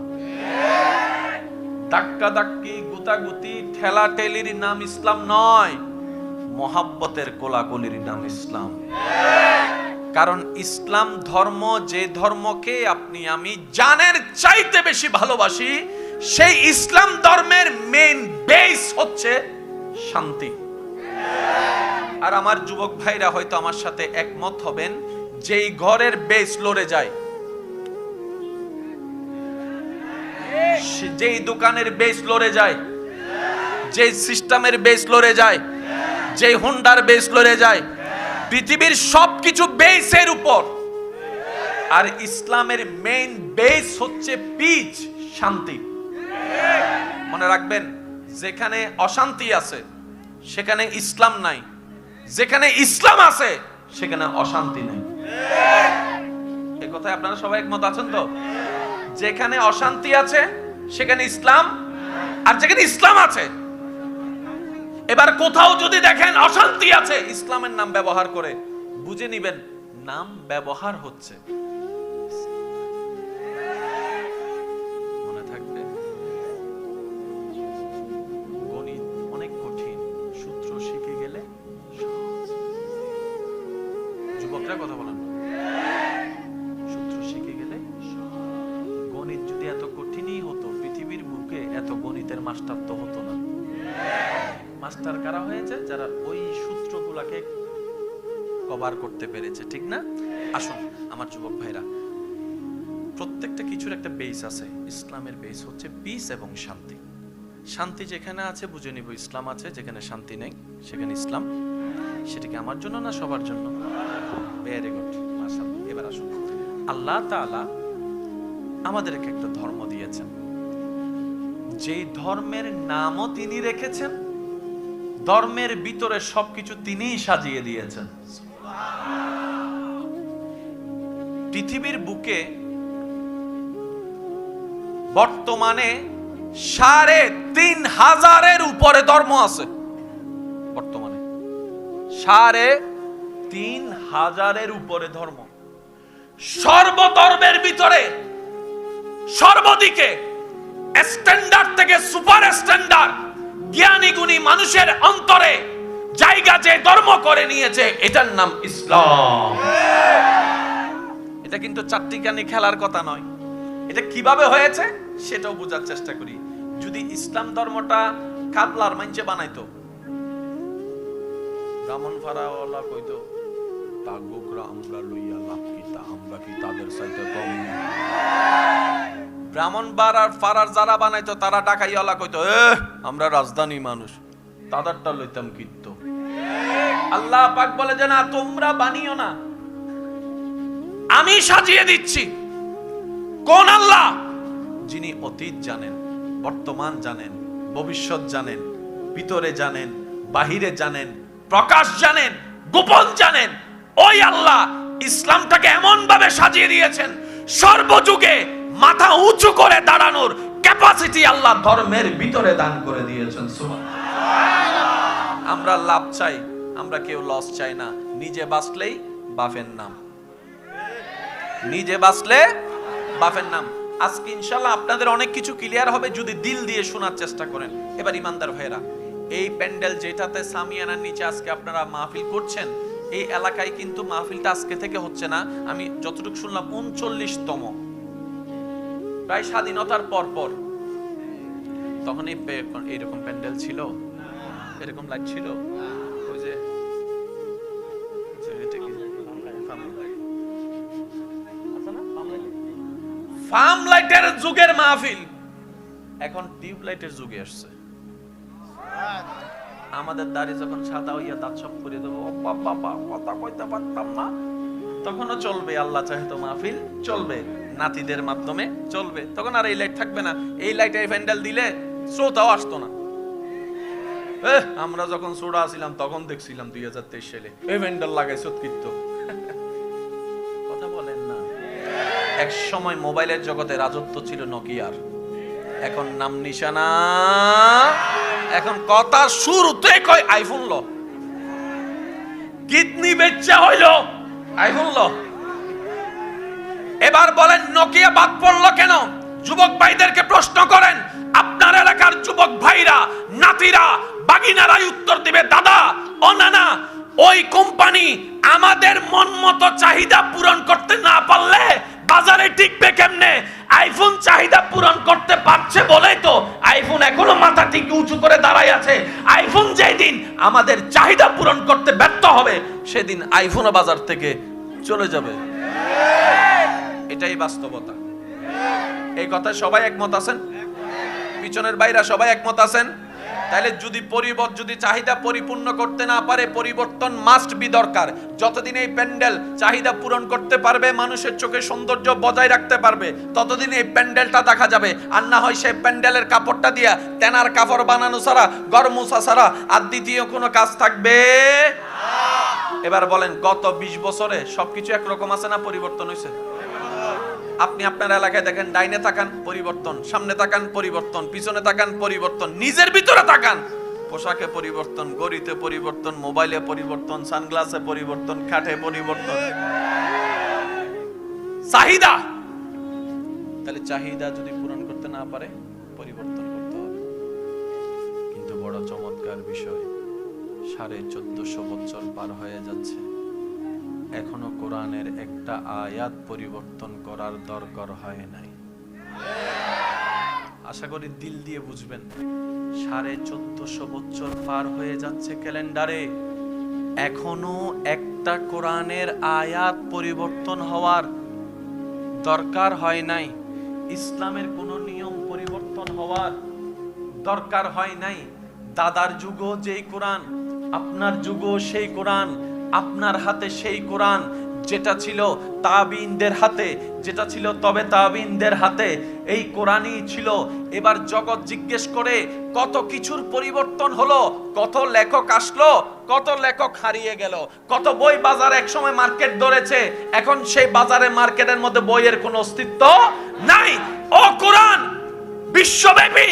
ধাক্কা ধাক্কি গুতাগুতি ঠেলা ঠেলির নাম ইসলাম নয়, মোহাব্বতের কোলাকুলির নাম ইসলাম। কারণ ইসলাম ধর্ম, যে ধর্মকে আপনি আমি জানের চাইতে বেশি ভালোবাসি, সেই ইসলাম ধর্মের মেইন বেস হচ্ছে শান্তি। আর আমার যুবক ভাইরা হয়তো আমার সাথে একমত হবেন, যেই ঘরের বেস লড়ে যায়, যেই দোকানের বেস লড়ে যায়, যেই সিস্টেমের বেস লড়ে যায়, যেই হুন্ডার বেস লড়ে যায়, পৃথিবীর সবকিছু বেসের উপর। আর ইসলামের মেইন বেস হচ্ছে পিচ, শান্তি। মনে রাখবেন, যেখানে অশান্তি আছে সেখানে ইসলাম নাই, যেখানে ইসলাম আছে সেখানে অশান্তি নাই। এই কথায় আপনারা সবাই একমত আছেন তো? যেখানে অশান্তি আছে সেখানে ইসলাম, আর যেখানে ইসলাম আছে, এবার কোথাও যদি দেখেন অশান্তি আছে, ইসলামের নাম ব্যবহার করে, বুঝে নিবেন নাম ব্যবহার হচ্ছে। মনে থাকবে, গণিত অনেক কঠিন, সূত্র শিখে গেলে সহজ। যুবকরা কথা বলেন, সূত্র শিখে গেলে সহজ। গণিত যদি এত কঠিনই হতো, পৃথিবীর বুকে এত গণিতের মাস্টার তো হতো না। মাস্টার কারা হয়েছে? যারা ওই সূত্রগুলোকে কভার করতে পেরেছে, ঠিক না? আসুন আমার যুবক ভাইরা, প্রত্যেকটা কিছুর একটা বেস আছে। ইসলামের বেস হচ্ছে পিস এবং শান্তি। শান্তি যেখানে আছে বুঝে নিব ইসলাম আছে, যেখানে শান্তি নেই সেখানে ইসলাম। সেটা কি আমার জন্য না সবার জন্য? ভেরি গুড, মাশাআল্লাহ। এবার আসুন, আল্লাহ তাআলা আমাদেরকে একটা ধর্ম দিয়েছেন, যেই ধর্মের নামও তিনি রেখেছেন, ধর্মের ভিতরে সবকিছু তিনিই সাজিয়ে দিয়েছেন। পৃথিবীর বুকে বর্তমানে ৩,৫০০-এর উপরে ধর্ম আছে। বর্তমানে ৩,৫০০-এর উপরে ধর্ম। সর্বধর্মের ভিতরে সর্বদিকে স্ট্যান্ডার্ড থেকে সুপার স্ট্যান্ডার্ড জ্ঞানী গুণী মানুষের অন্তরে জায়গা যে ধর্ম করে নিয়েছে, এটার নাম ইসলাম। এটা কিন্তু চারটিখানি খেলার কথা নয়। এটা কিভাবে হয়েছে সেটাও বোঝার চেষ্টা করি। যদি ইসলাম ধর্মটা কাতলার মাইনচে বানাইতো, ব্রাহ্মণ ফারাওয়ালা কইতো, তাগুকরা আমরা লইয়া লাভ কি, তা আমরা কি তাদের চাইতে কম? ব্রাহ্মণ ফারার যারা বানাইতো তারা ডাকাইয়ালা কইতো, আমরা রাজধানী মানুষ, তাদেরটা লইতাম কিন্তু। আল্লাহ পাক বলে যে না, তোমরা বানিও না, আমি সাজিয়ে দিচ্ছি। কোন আল্লাহ? যিনি অতীত জানেন, বর্তমান জানেন, ভবিষ্যৎ জানেন, ভিতরে জানেন, বাহিরে জানেন, প্রকাশ জানেন, গোপন জানেন। ওই আল্লাহ ইসলামটাকে এমন ভাবে সাজিয়ে দিয়েছেন, সর্বযুগে মাথা উঁচু করে দাঁড়ানোর ক্যাপাসিটি আল্লাহ ধর্মের ভিতরে দান করে দিয়েছেন। সুবহানাল্লাহ। আমরা লাভ চাই, আমরা কেউ লস চাই না। নিজে বাঁচলেই বাফের নাম, নিজে বাঁচলে বাফের নাম। আজকে ইনশাআল্লাহ আপনাদের অনেক কিছু ক্লিয়ার হবে যদি দিল দিয়ে শোনার চেষ্টা করেন। এবার ইমানদার ভাইরা, এই প্যান্ডেল যেটাতে সামিয়ানার নিচে আজকে আপনারা মাহফিল করছেন, এই এলাকায় কিন্তু মাহফিলটা আজকে থেকে হচ্ছে না। আমি যতটুকু শুনলাম ৩৯তম, প্রায় স্বাধীনতার পর তখন এইরকম প্যান্ডেল ছিল, এরকম লাইট ছিল। ওই যে ফার্ম লাইটের যুগের মাহফিল এখন টিউব লাইটের যুগে আসছে। আমাদের দাড়ি যখন সাদা হইয়া দাঁত সব করে দেবো, বাবা কথা কইতে পারতাম না, তখনও চলবে। আল্লাহ চাহে তো মাহফিল চলবে, নাতিদের মাধ্যমে চলবে। তখন আর এই লাইট থাকবে না। এই লাইটে প্যান্ডেল দিলে শ্রোতাও আসতো না। আমরা যখন ছোড়া ছিলাম তখন দেখছিলাম 2023 সালে এই প্যান্ডেল লাগাই সৎকৃত্য। কথা বলেন না। এক সময় মোবাইলের জগতে রাজত্ব ছিল নোকিয়ার, এখন নাম নিশানা, এখন কথা শুরুতে কয় আইফোন লো, কিডনি বেচা হইল আইফোন লো। এবার বলেন নোকিয়া বাদ পড়লো কেন? যুবক ভাইদেরকে প্রশ্ন করেন, আপনার এলাকার যুবক ভাইরা, নাতিরা, বাগিনারাই উত্তর দিবে, দাদা ও নানা, ওই কোম্পানি আমাদের মন মতো চাহিদা পূরণ করতে না পারলে বাজারে টিকবে কেমনে? আইফোন চাহিদা পূরণ করতে পারছে বলেই তো আইফোন এখনো মাথা ঠিক উঁচু করে দাঁড়ায় আছে। আইফোন যেদিন আমাদের চাহিদা পূরণ করতে ব্যর্থ হবে, সেদিন আইফোনও বাজার থেকে চলে যাবে। এটাই বাস্তবতা। এই কথায় সবাই একমত আছেন? পিছনের বাইরা সবাই একমত আছেন? তাহলে যদি চাহিদা পরিপূর্ণ করতে না পারে, পরিবর্তন মাস্ট বি দরকার। যতদিন এই প্যান্ডেল চাহিদা পূরণ করতে পারবে, মানুষের চোখে সৌন্দর্য বজায় রাখতে পারবে, ততদিন এই প্যান্ডেলটা দেখা যাবে। আর না হয় সেই প্যান্ডেলের কাপড়টা দিয়া তেনার কাপড় বানানো ছাড়া, ঘর মোছা ছাড়া আর দ্বিতীয় কোনো কাজ থাকবে। এবার বলেন, গত 20 বছরে সবকিছু একরকম আছে না পরিবর্তন হয়েছে? আপনি আপনার এলাকায় দেখেন, ডাইনে তাকান পরিবর্তন, সামনে তাকান পরিবর্তন, পিছনে তাকান পরিবর্তন, নিজের ভিতরে তাকান পোশাকে পরিবর্তন, গড়িতে পরিবর্তন, মোবাইলে পরিবর্তন, সানগ্লাসে পরিবর্তন, খাটে পরিবর্তন। চাহিদা, তাহলে চাহিদা যদি পূরণ করতে না পারে পরিবর্তন করতে হবে। কিন্তু বড় চমৎকার বিষয়, 1450 বছর পার হয়ে যাচ্ছে, এখনো কোরআনের একটা আয়াত পরিবর্তন করার দরকার হয় নাই। আশা করি দিল দিয়ে বুঝবেন, 1450 বছর পার হয়ে যাচ্ছে ক্যালেন্ডারে, এখনো একটা কোরআনের আয়াত পরিবর্তন হওয়ার দরকার হয় নাই। ইসলামের কোন নিয়ম পরিবর্তন হওয়ার দরকার হয় নাই। দাদার যুগও যেই কোরআন, আপনার যুগও সেই কোরআন, আপনার হাতে সেই কোরআন, যেটা ছিল তাবিনদের হাতে, যেটা ছিল তবে তাবিনদের হাতে, এই কোরআনই ছিল। এবার জগৎ জিজ্ঞেস করে কত কিছুর পরিবর্তন হলো, কত লেখক আসলো, কত লেখক হারিয়ে গেল, কত বই বাজারে একসময় মার্কেট ধরেছে, এখন সেই বাজারে মার্কেটের মধ্যে বইয়ের কোনো অস্তিত্ব নাই। ও কোরআন বিশ্বব্যাপী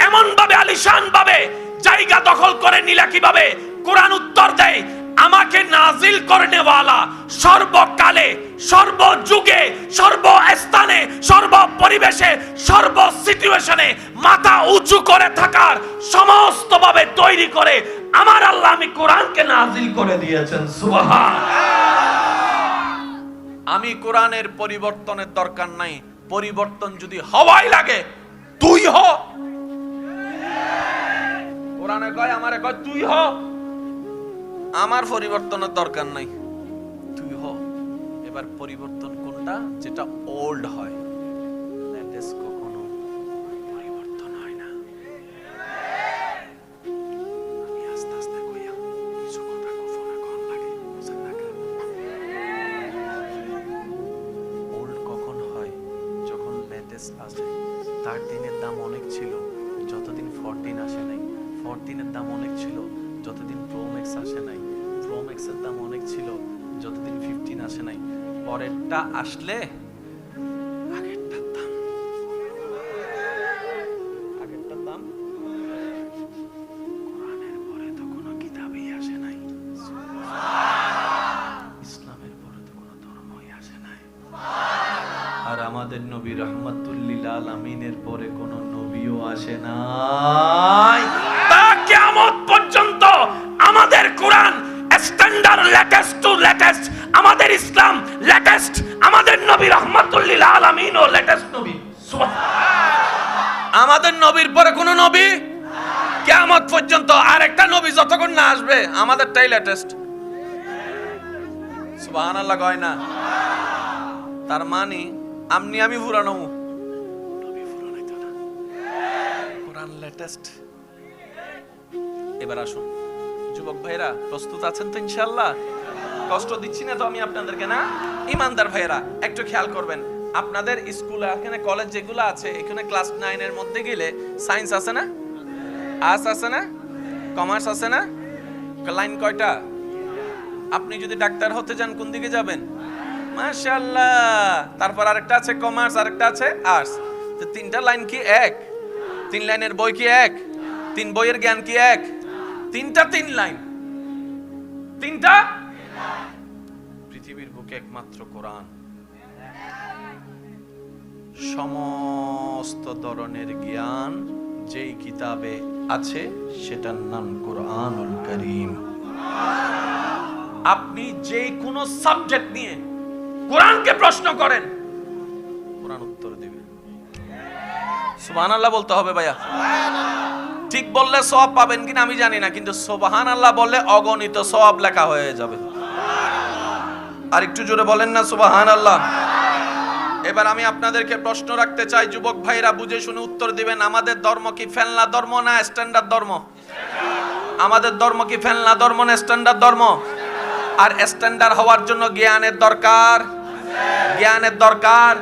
এমন ভাবে আলিশান ভাবে জায়গা দখল করে নিলা কিভাবে? কোরআন উত্তর দেয়, আমাকে নাজিল করনেওয়ালা সর্বকালে, সর্বযুগে, সর্বস্থানে, সর্বপরিবেশে, সর্ব সিচুয়েশনে মাথা উঁচু করে থাকার সমস্ত ভাবে তৈরি করে আমার আল্লাহ আমি কোরআনকে নাজিল করে দিয়েছেন। সুবহান। আমি কোরআনের পরিবর্তনের দরকার নাই। পরিবর্তন যদি হওয়াই লাগে তুই হ। কোরআনে কয়, আমারে কয় তুই হ, আমার পরিবর্তনের দরকার নাই, তুই হ। এবার পরিবর্তন কোনটা? যেটা ওল্ড হয়, লেটেস্ট কখনো পরিবর্তন হয় না। আমি আস্তে আস্তে কইয়া কিছু কথা ফোনে কল লাগে, বুঝেন না কেন? ওল্ড কখন হয়? যখন লেটেস্ট আসে। 13-এর দাম অনেক ছিল যতদিন 14 আসে নাই, 14-এর দাম অনেক ছিল যতদিন প্রো ম্যাক্স আসে নাই, প্রো ম্যাক্সের দাম অনেক ছিল যতদিন 15 আসে নাই। পরেরটা আসলে আগেরটার দাম, আগেরটার দাম। কোরআনের পরে তো কোনো কিতাবই আসে নাই, ইসলামের পরে তো কোনো ধর্মই আসে নাই, আর আমাদের নবী রাহমাতুল লিল আলামিনের পরে কোনো নবীও আসে নাই। তা কিয়ামত পর্যন্ত আমাদের কোরআন স্ট্যান্ডার্ড, লেটেস্ট টু লেটেস্ট, আমাদের ইসলাম লেটেস্ট, আমাদের নবী রাহমাতুল লিল আলামিন ও লেটেস্ট নবী। সুবহান। আমাদের নবীর পরে কোন নবী কিয়ামত পর্যন্ত আরেকটা নবী যতক্ষণ না আসবে আমাদেরটাই লেটেস্ট। সুবহানাল্লাহ কয় না? তার মানে আমি পুরানো, নবী পুরানো তো না, কোরআন লেটেস্ট। এবার আসুন যুবক ভাইরা, প্রস্তুত আছেন তো ইনশাআল্লাহ? কষ্ট দিচ্ছি না তো আমি আপনাদেরকে না? ইমানদার ভাইরা একটু খেয়াল করবেন, আপনাদের স্কুল এখানে কলেজ যেগুলো আছে, এখানে ক্লাস 9 এর মধ্যে গেলে সায়েন্স আছে না, আর্টস আছে না, কমার্স আছে না? লাইন কয়টা? আপনি যদি ডাক্তার হতে যান কোন দিকে যাবেন? মাশাআল্লাহ। তারপর আরেকটা আছে কমার্স, আরেকটা আছে আর্টস। তো তিনটা লাইন কি এক? 3 লাইনের বই কি এক? 3 বইয়ের জ্ঞান কি এক? তিনটা 3 লাইন, তিনটা। পৃথিবীর বুকে একমাত্র কোরআন। সমস্ত ধরনের জ্ঞান যেই কিতাবে আছে সেটার নাম কোরআনুল কারীম। আপনি যে কোনো সাবজেক্ট নিয়ে কোরআনকে প্রশ্ন করেন, কোরআন উত্তর দিবে। সুবহানাল্লাহ বলতে হবে ভাইয়া। ঠিক বললে সওয়াব পাবেন কিনা আমি জানি না, কিন্তু সুবহানাল্লাহ বললে অগণিত সওয়াব লেখা হয়ে যাবে। আর একটু জোরে বলেন না সুবহানাল্লাহ। এবার আমি আপনাদেরকে প্রশ্ন রাখতে চাই, যুবক ভাইরা বুঝে শুনে উত্তর দিবেন। আমাদের ধর্ম কি ফেলনা ধর্ম না স্ট্যান্ডার্ড ধর্ম? আমাদের ধর্ম কি ফেলনা ধর্ম না স্ট্যান্ডার্ড ধর্ম? আর স্ট্যান্ডার্ড হওয়ার জন্য জ্ঞানের দরকার, জ্ঞানের দরকার।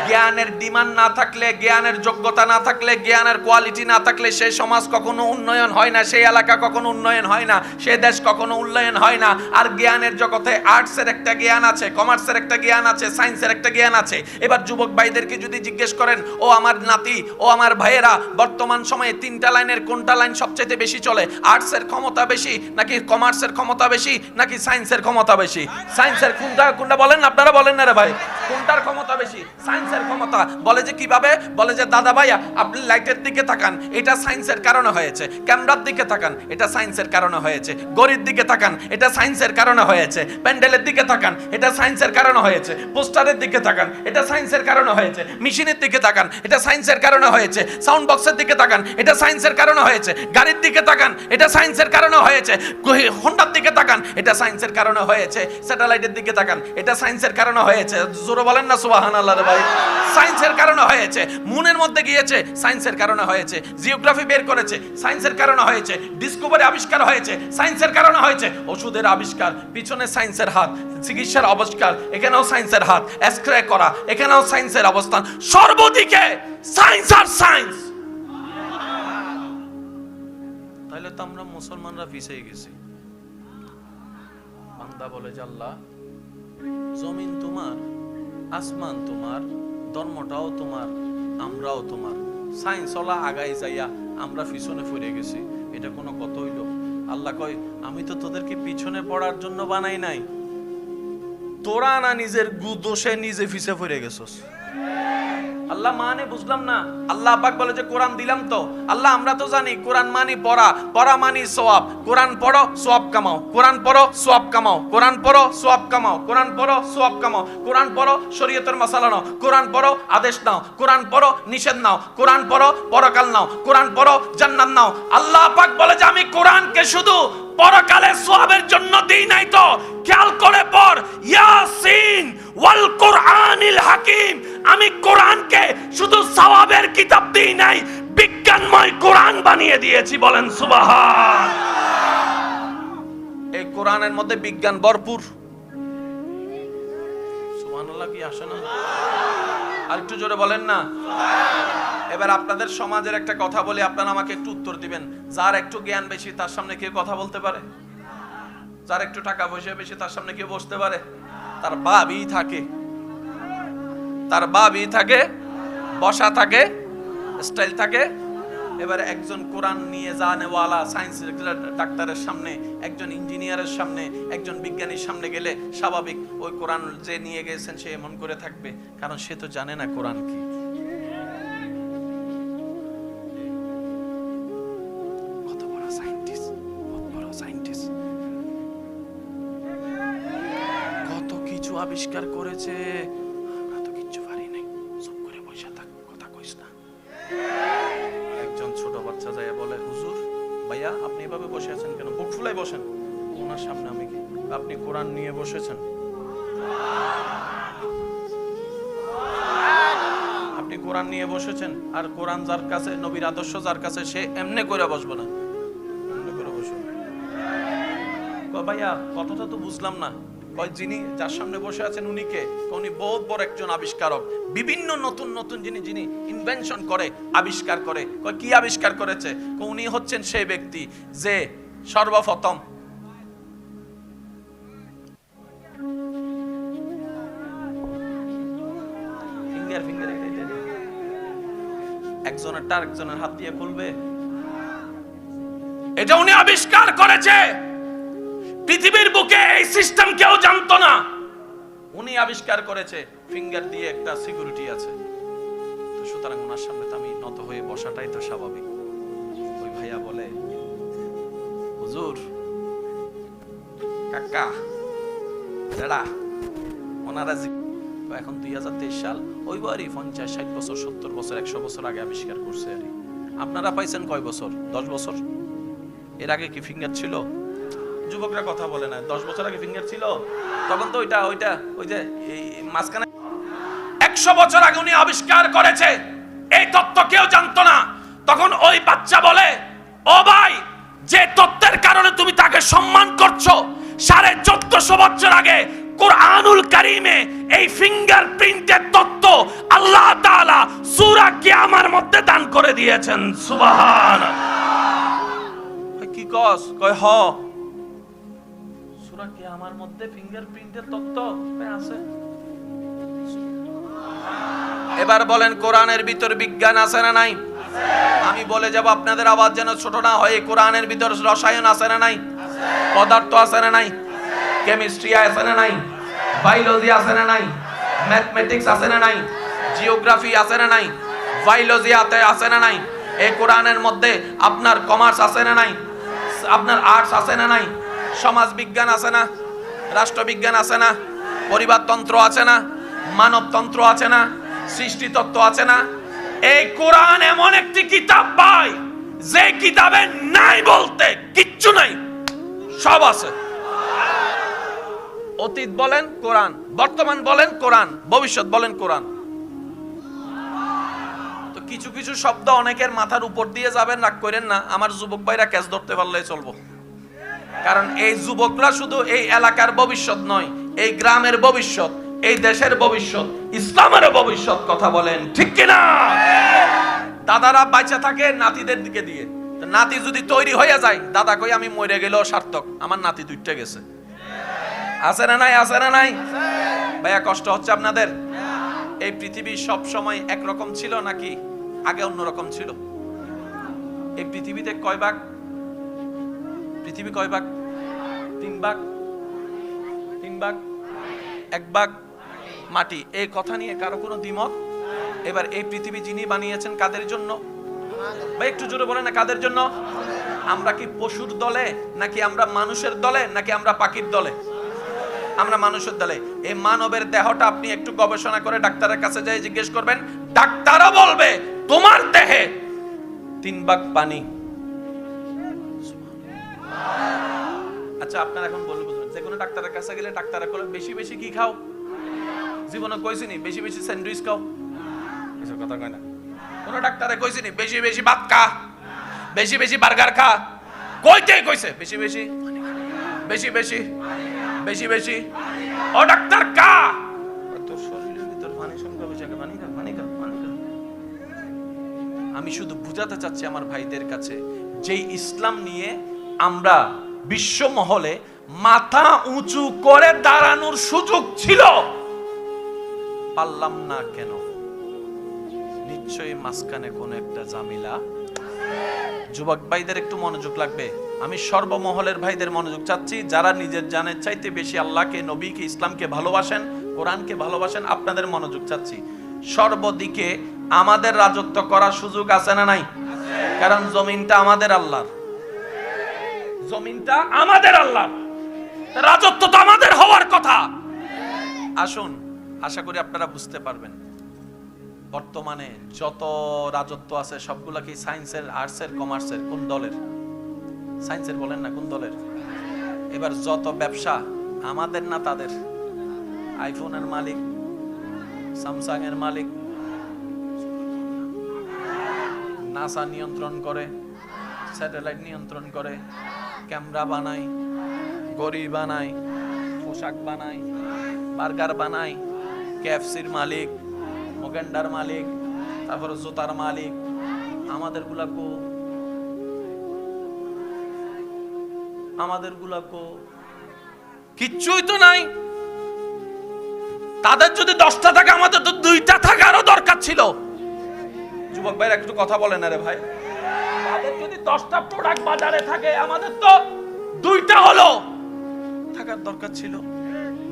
জ্ঞানের ডিমান্ড না থাকলে, জ্ঞানের যোগ্যতা না থাকলে, জ্ঞানের কোয়ালিটি না থাকলে সেই সমাজ কখনো উন্নয়ন হয় না, সেই এলাকা কখনো উন্নয়ন হয় না, সেই দেশ কখনো উন্নয়ন হয় না। আর জ্ঞানের জগতে আর্টসের একটা জ্ঞান আছে, কমার্সের একটা জ্ঞান আছে, সায়েন্সের একটা জ্ঞান আছে। এবার যুবক ভাইদেরকে যদি জিজ্ঞেস করেন, ও আমার নাতি, ও আমার ভাইয়েরা, বর্তমান সময়ে তিনটা লাইনের কোনটা লাইন সবচেয়ে বেশি চলে? আর্টসের ক্ষমতা বেশি নাকি কমার্সের ক্ষমতা বেশি নাকি সায়েন্সের ক্ষমতা বেশি? সায়েন্সের কোনটা বলেন, আপনারা বলেন না রে ভাই, কোনটার ক্ষমতা বেশি? সায়েন্সের ক্ষমতা। বলে যে কিভাবে? বলে যে দাদা ভাই আপনি লাইটের দিকে তাকান, এটা সায়েন্সের কারণে হয়েছে। ক্যামেরার দিকে তাকান, এটা সায়েন্সের কারণে হয়েছে। ঘড়ির দিকে তাকান, এটা সায়েন্সের কারণে হয়েছে। প্যান্ডেলের দিকে তাকান, এটা সায়েন্সের কারণে হয়েছে। পোস্টারের দিকে তাকান, এটা সায়েন্সের কারণে হয়েছে। মেশিনের দিকে তাকান, এটা সায়েন্সের কারণে হয়েছে। সাউন্ড বক্সের দিকে তাকান, এটা সায়েন্সের কারণে হয়েছে। গাড়ির দিকে তাকান, এটা সায়েন্সের কারণে হয়েছে। হোন্ডার দিকে তাকান, এটা সায়েন্সের কারণে হয়েছে। স্যাটেলাইটের দিকে তাকান, এটা সায়েন্সের কারণে হয়েছে। জোরে বলেন না সুবহানাল্লাহ রে ভাই। সায়েন্সের কারণে হয়েছে। মুনের মধ্যে গিয়েছে, সায়েন্সের কারণে হয়েছে। জিওগ্রাফি বের করেছে, সায়েন্সের কারণে হয়েছে। ডিসকভারি আবিষ্কার হয়েছে, সায়েন্সের কারণে হয়েছে। ওষুধের আবিষ্কার, পিছনে সায়েন্সের হাত। চিকিৎসার আবিষ্কার, এখানেও সায়েন্সের হাত। এক্সরে করা, এখানেও সায়েন্সের অবস্থান। সর্বদিকে সায়েন্স আর সায়েন্স। তাহলে তো আমরা মুসলমানরা পিছিয়ে গেছি। বান্দা বলে যে আল্লাহ, জমিন তোমার, আসমান তোমার, ধর্মটাও তোমার, আমরাও তোমার। সায়েন্স ওলা আগাই যাইয়া আমরা পিছনে পড়ে গেছি, এটা কোনো কথা হইল? আল্লাহ কয়, আমি তো তোদেরকে পিছনে পড়ার জন্য বানাই নাই, তোরা না নিজের দোষে নিজে পিছে পড়ে গেছস। আল্লাহ মানে বুঝলাম না। আল্লাহ পাক বলে যে কোরআন দিলাম তো। আল্লাহ আমরা তো জানি কোরআন মানি পড়া, পড়া মানি সওয়াব। কোরআন পড়ো সওয়াব কামাও, কোরআন পড়ো সওয়াব কামাও, কোরআন পড়ো সওয়াব কামাও, কোরআন পড়ো সওয়াব কামাও, কোরআন পড়ো শরীয়তের মাসালা নাও, কোরআন পড়ো আদেশ নাও, কোরআন পড়ো নিষেধ নাও, কোরআন পড়ো পরকাল নাও, কোরআন পড়ো জান্নাত নাও। আল্লাহ পাক বলে যে আমি কোরআনকে শুধু পরকালে সওয়াবের জন্য দেই নাই তো, খেয়াল করে পড়, ইয়াসিন ওয়াল কোরআনিল হাকিম। আমি কোরআনকে শুধু সওয়াবের কিতাব দেই নাই, বিজ্ঞানময় কোরআন বানিয়ে দিয়েছি। বলেন সুবহান। এই কোরআনের মধ্যে বিজ্ঞান ভরপুর। সুবহানাল্লাহ কি আসে না? আর একটু জোরে বলেন না। এবার আপনাদের সমাজের একটা কথা বলি, আপনারা আমাকে একটু উত্তর দিবেন। যার একটু জ্ঞান বেশি তার সামনে কেউ কথা বলতে পারে? যার একটু টাকা পয়সা বেশি তার সামনে কেউ বসতে পারে? তার বাবই থাকে, তার বাবই থাকে, বসা থাকে, স্টাইল থাকে। এবার একজন কোরআন নিয়ে জানেওয়ালা সায়েন্স ডাক্তারের সামনে, একজন ইঞ্জিনিয়ারের সামনে, একজন বিজ্ঞানীর সামনে গেলে স্বাভাবিক ওই কোরআন যে নিয়ে গেছেন সে এমন করে থাকবে, কারণ সে তো জানে না কোরআন কি। কত বড় সায়েন্টিস্ট, কত বড় সায়েন্টিস্ট, কত কিছু আবিষ্কার করেছে, আমরা তো কিচ্ছু পারি নাই। চুপ করে বসে থাক, কথা কইস না। একজন ছোট বাচ্চা যায় বলে, হুজুর ভাইয়া আপনি এভাবে বসে আছেন কেন? বুক ফুলাই বসেন। ওনার সামনে আমি কি, আপনি কোরআন নিয়ে বসেছেন? আপনি কোরআন নিয়ে বসেছেন, আর কোরআন যার কাছে, নবীর আদর্শ যার কাছে, সে এমনি করে বসবে না, এমনি করে বসবে। ভাইয়া কথাটা তো বুঝলাম না। যিনি যার সামনে বসে আছেন উনি কে? উনি বহুত বড় একজন আবিষ্কারক। বিভিন্ন নতুন নতুন যিনি ইনভেনশন করে, আবিষ্কার করে। কি আবিষ্কার করেছে? উনি হচ্ছেন সেই ব্যক্তি যে সর্বপ্রথম একজনের টার একজনের হাত দিয়ে খুলবে, এটা উনি আবিষ্কার করেছে। পৃথিবীর বুকে এই সিস্টেম কেউ জানতো না। উনি আবিষ্কার করেছে ফিঙ্গার দিয়ে একটা সিকিউরিটি আছে। তো সুতরাং ওনার সামনে তো আমি নত হয়ে বসাটাই তো স্বাভাবিক। ওই ভাইয়া বলে, হুজুর, কাকা, দাদা, ওনারা এখন 2023 সাল, ওইবারই 50-60 বছর, 70 বছর, 100 বছর আগে আবিষ্কার করছে। আর আপনারা পাইছেন কয় বছর? 10 বছর। এর আগে কি ফিঙ্গার ছিল? যুবকরা কথা বলে না। 10 বছর আগে ফিঙ্গার ছিল? তখন তো ওইটা ওই যে এই মাঝখানে 100 বছর আগে উনি আবিষ্কার করেছে। এই তত্ত্ব কেউ জানতো না। তখন ওই বাচ্চা বলে, ও ভাই, যে তত্ত্বের কারণে তুমি তাকে সম্মান করছো, 1450 বছর আগে কুরআনুল কারীমে এই ফিঙ্গারপ্রিন্টের তত্ত্ব আল্লাহ তাআলা সূরা কিয়ামার মধ্যে দান করে দিয়েছেন। সুবহানাল্লাহ। কি কস? কয় হ, সূরা কিয়ামার মধ্যে ফিঙ্গারপ্রিন্টের তত্ত্ব আছে। এবার বলেন, কোরআনের ভিতর বিজ্ঞান আছে না নাই? আমি বলে যাব, আপনাদের আওয়াজ যেন ছোট না হয়। কোরআনের ভিতর রসায়ন আছে না নাই? পদার্থ আছে না নাই? কেমিস্ট্রি আছে না নাই? বায়োলজি আছে না নাই? ম্যাথমেটিক্স আছে না নাই? জিওগ্রাফি আছে না নাই? বায়োলজি আছে না নাই? এই কোরআনের মধ্যে আপনার কমার্স আছে না নাই? আপনার আর্টস আছে না নাই? সমাজ বিজ্ঞান আছে না? রাষ্ট্রবিজ্ঞান আছে না? পরিবারতন্ত্র আছে না? মানবতন্ত্র আছে না? সৃষ্টিতত্ত্ব আছে না? এই কোরআন এমন একটি কিতাব ভাই, যে কিতাবে নাই বলতে কিচ্ছু নাই, সব আছে। অতীত বলেন কোরআন, বর্তমান বলেন কোরআন, ভবিষ্যৎ বলেন কোরআন। তো কিছু কিছু শব্দ অনেকের মাথার উপর দিয়ে যাবেন, রাগ করেন না। আমার যুবক ভাইরা ক্যাচ ধরতে পারলেই চলবো। কারণ এই যুবকরা শুধু এই এলাকার ভবিষ্যৎ নয়, এই গ্রামের ভবিষ্যৎ, এই দেশের ভবিষ্যৎ, ইসলামের ভবিষ্যৎ। কথা বলেন ঠিক কিনা? দাদারা বাচ্চা থাকে নাতিদের দিকে দিয়ে, নাতি যদি তৈরি হয়ে যায়, দাদা কই আমি মরে গেলেও সার্থক, আমার নাতি দুইটা গেছে। আছে না নাই? আছে না নাই? ভাইয়া, কষ্ট হচ্ছে আপনাদের? এই পৃথিবী সব সময় একরকম ছিল নাকি আগে অন্যরকম ছিল? এই পৃথিবীতে কয় ভাগ? পৃথিবী কয় ভাগ? 3 ভাগ। 3 ভাগ, 1 ভাগ মাটি। এই কথা নিয়ে কারো কোনো দ্বিমত? এবার এই পৃথিবী যিনি বানিয়েছেন কাদের জন্য? ভাই একটু জোরে বলেন না, কাদের জন্য? আমরা কি পশুর দলে, নাকি আমরা মানুষের দলে, নাকি আমরা পাখির দলে? আমরা মানুষের দলে। এই মানবের দেহটা আপনি একটু গবেষণা করে ডাক্তারের কাছে যাই জিজ্ঞেস করবেন, ডাক্তারও বলবে তোমার দেহে 3 ভাগ পানি। আচ্ছা, আপনারা এখন বলবেন, যে কোনো ডাক্তারের কাছে গেলে ডাক্তাররা বলে বেশি বেশি কি খাও? জীবনে কইছিনি বেশি বেশি স্যান্ডউইচ খাও? এসব কথা কয় না। কোন ডাক্তারে কইছিনি বেশি বেশি ভাত খা, বেশি বেশি বার্গার খা? কইতেই কইছে বেশি বেশি, বেশি বেশি, বেশি বেশি। ও ডাক্তার কা, তোর শরীরের ভিতর পানি সংখ্যা বেশি, পানি খা, পানি খা, পানি খা। আমি শুধু বুঝাতে চাচ্ছি আমার ভাইদের কাছে, যে ইসলাম নিয়ে আমরা বিশ্ব মহলে মাথা উঁচু করে দাঁড়ানোর সুযোগ ছিল, পারলাম না কেন? নিশ্চয়ই মাঝখানে কোন একটা ঝামেলা। যুবক ভাইদের একটু মনোযোগ লাগবে। আমি সর্বমহলের ভাইদের মনোযোগ চাচ্ছি, যারা নিজের জানের চাইতে বেশি আল্লাহকে, নবীকে, ইসলামকে ভালোবাসেন, কোরআনকে ভালোবাসেন, আপনাদের মনোযোগ চাচ্ছি। সর্বদিকে আমাদের রাজত্ব করার সুযোগ আছে না নাই? কারণ জমিনটা আমাদের আল্লাহর, জমিনটা আমাদের আল্লাহর, রাজত্ব তো আমাদের হওয়ার কথা। আসুন, আশা করি আপনারা বুঝতে পারবেন। বর্তমানে যত রাজত্ব আছে সবগুলা কি সায়েন্সের, আর্টসের, কমার্সের? কোন দলের? সায়েন্সের বলেন না, কোন দলের? এবার যত ব্যবসা আমাদের না তাদের? আইফোনের মালিক, স্যামসাং এর মালিক, নাসা নিয়ন্ত্রণ করে, স্যাটেলাইট নিয়ন্ত্রণ করে, ক্যামেরা বানায়, ঘড়ি বানায়, পোশাক বানায়, বার্গার বানায়, কেএফসির মালিক, মোগেন্ডার মালিক, তারপরে জুতার মালিক। আমাদের গুলাকো, আমাদের গুলাকো কিচ্ছুই তো নাই। তাদের যদি 10টা থাকে, আমাদের তো 2টা থাকারও দরকার ছিল। যুবক ভাইরা একটু কথা বলেন না রে ভাই। তাদের যদি 10টা প্রোডাক্ট বাজারে থাকে, আমাদের তো 2টা হলো থাকার দরকার ছিল।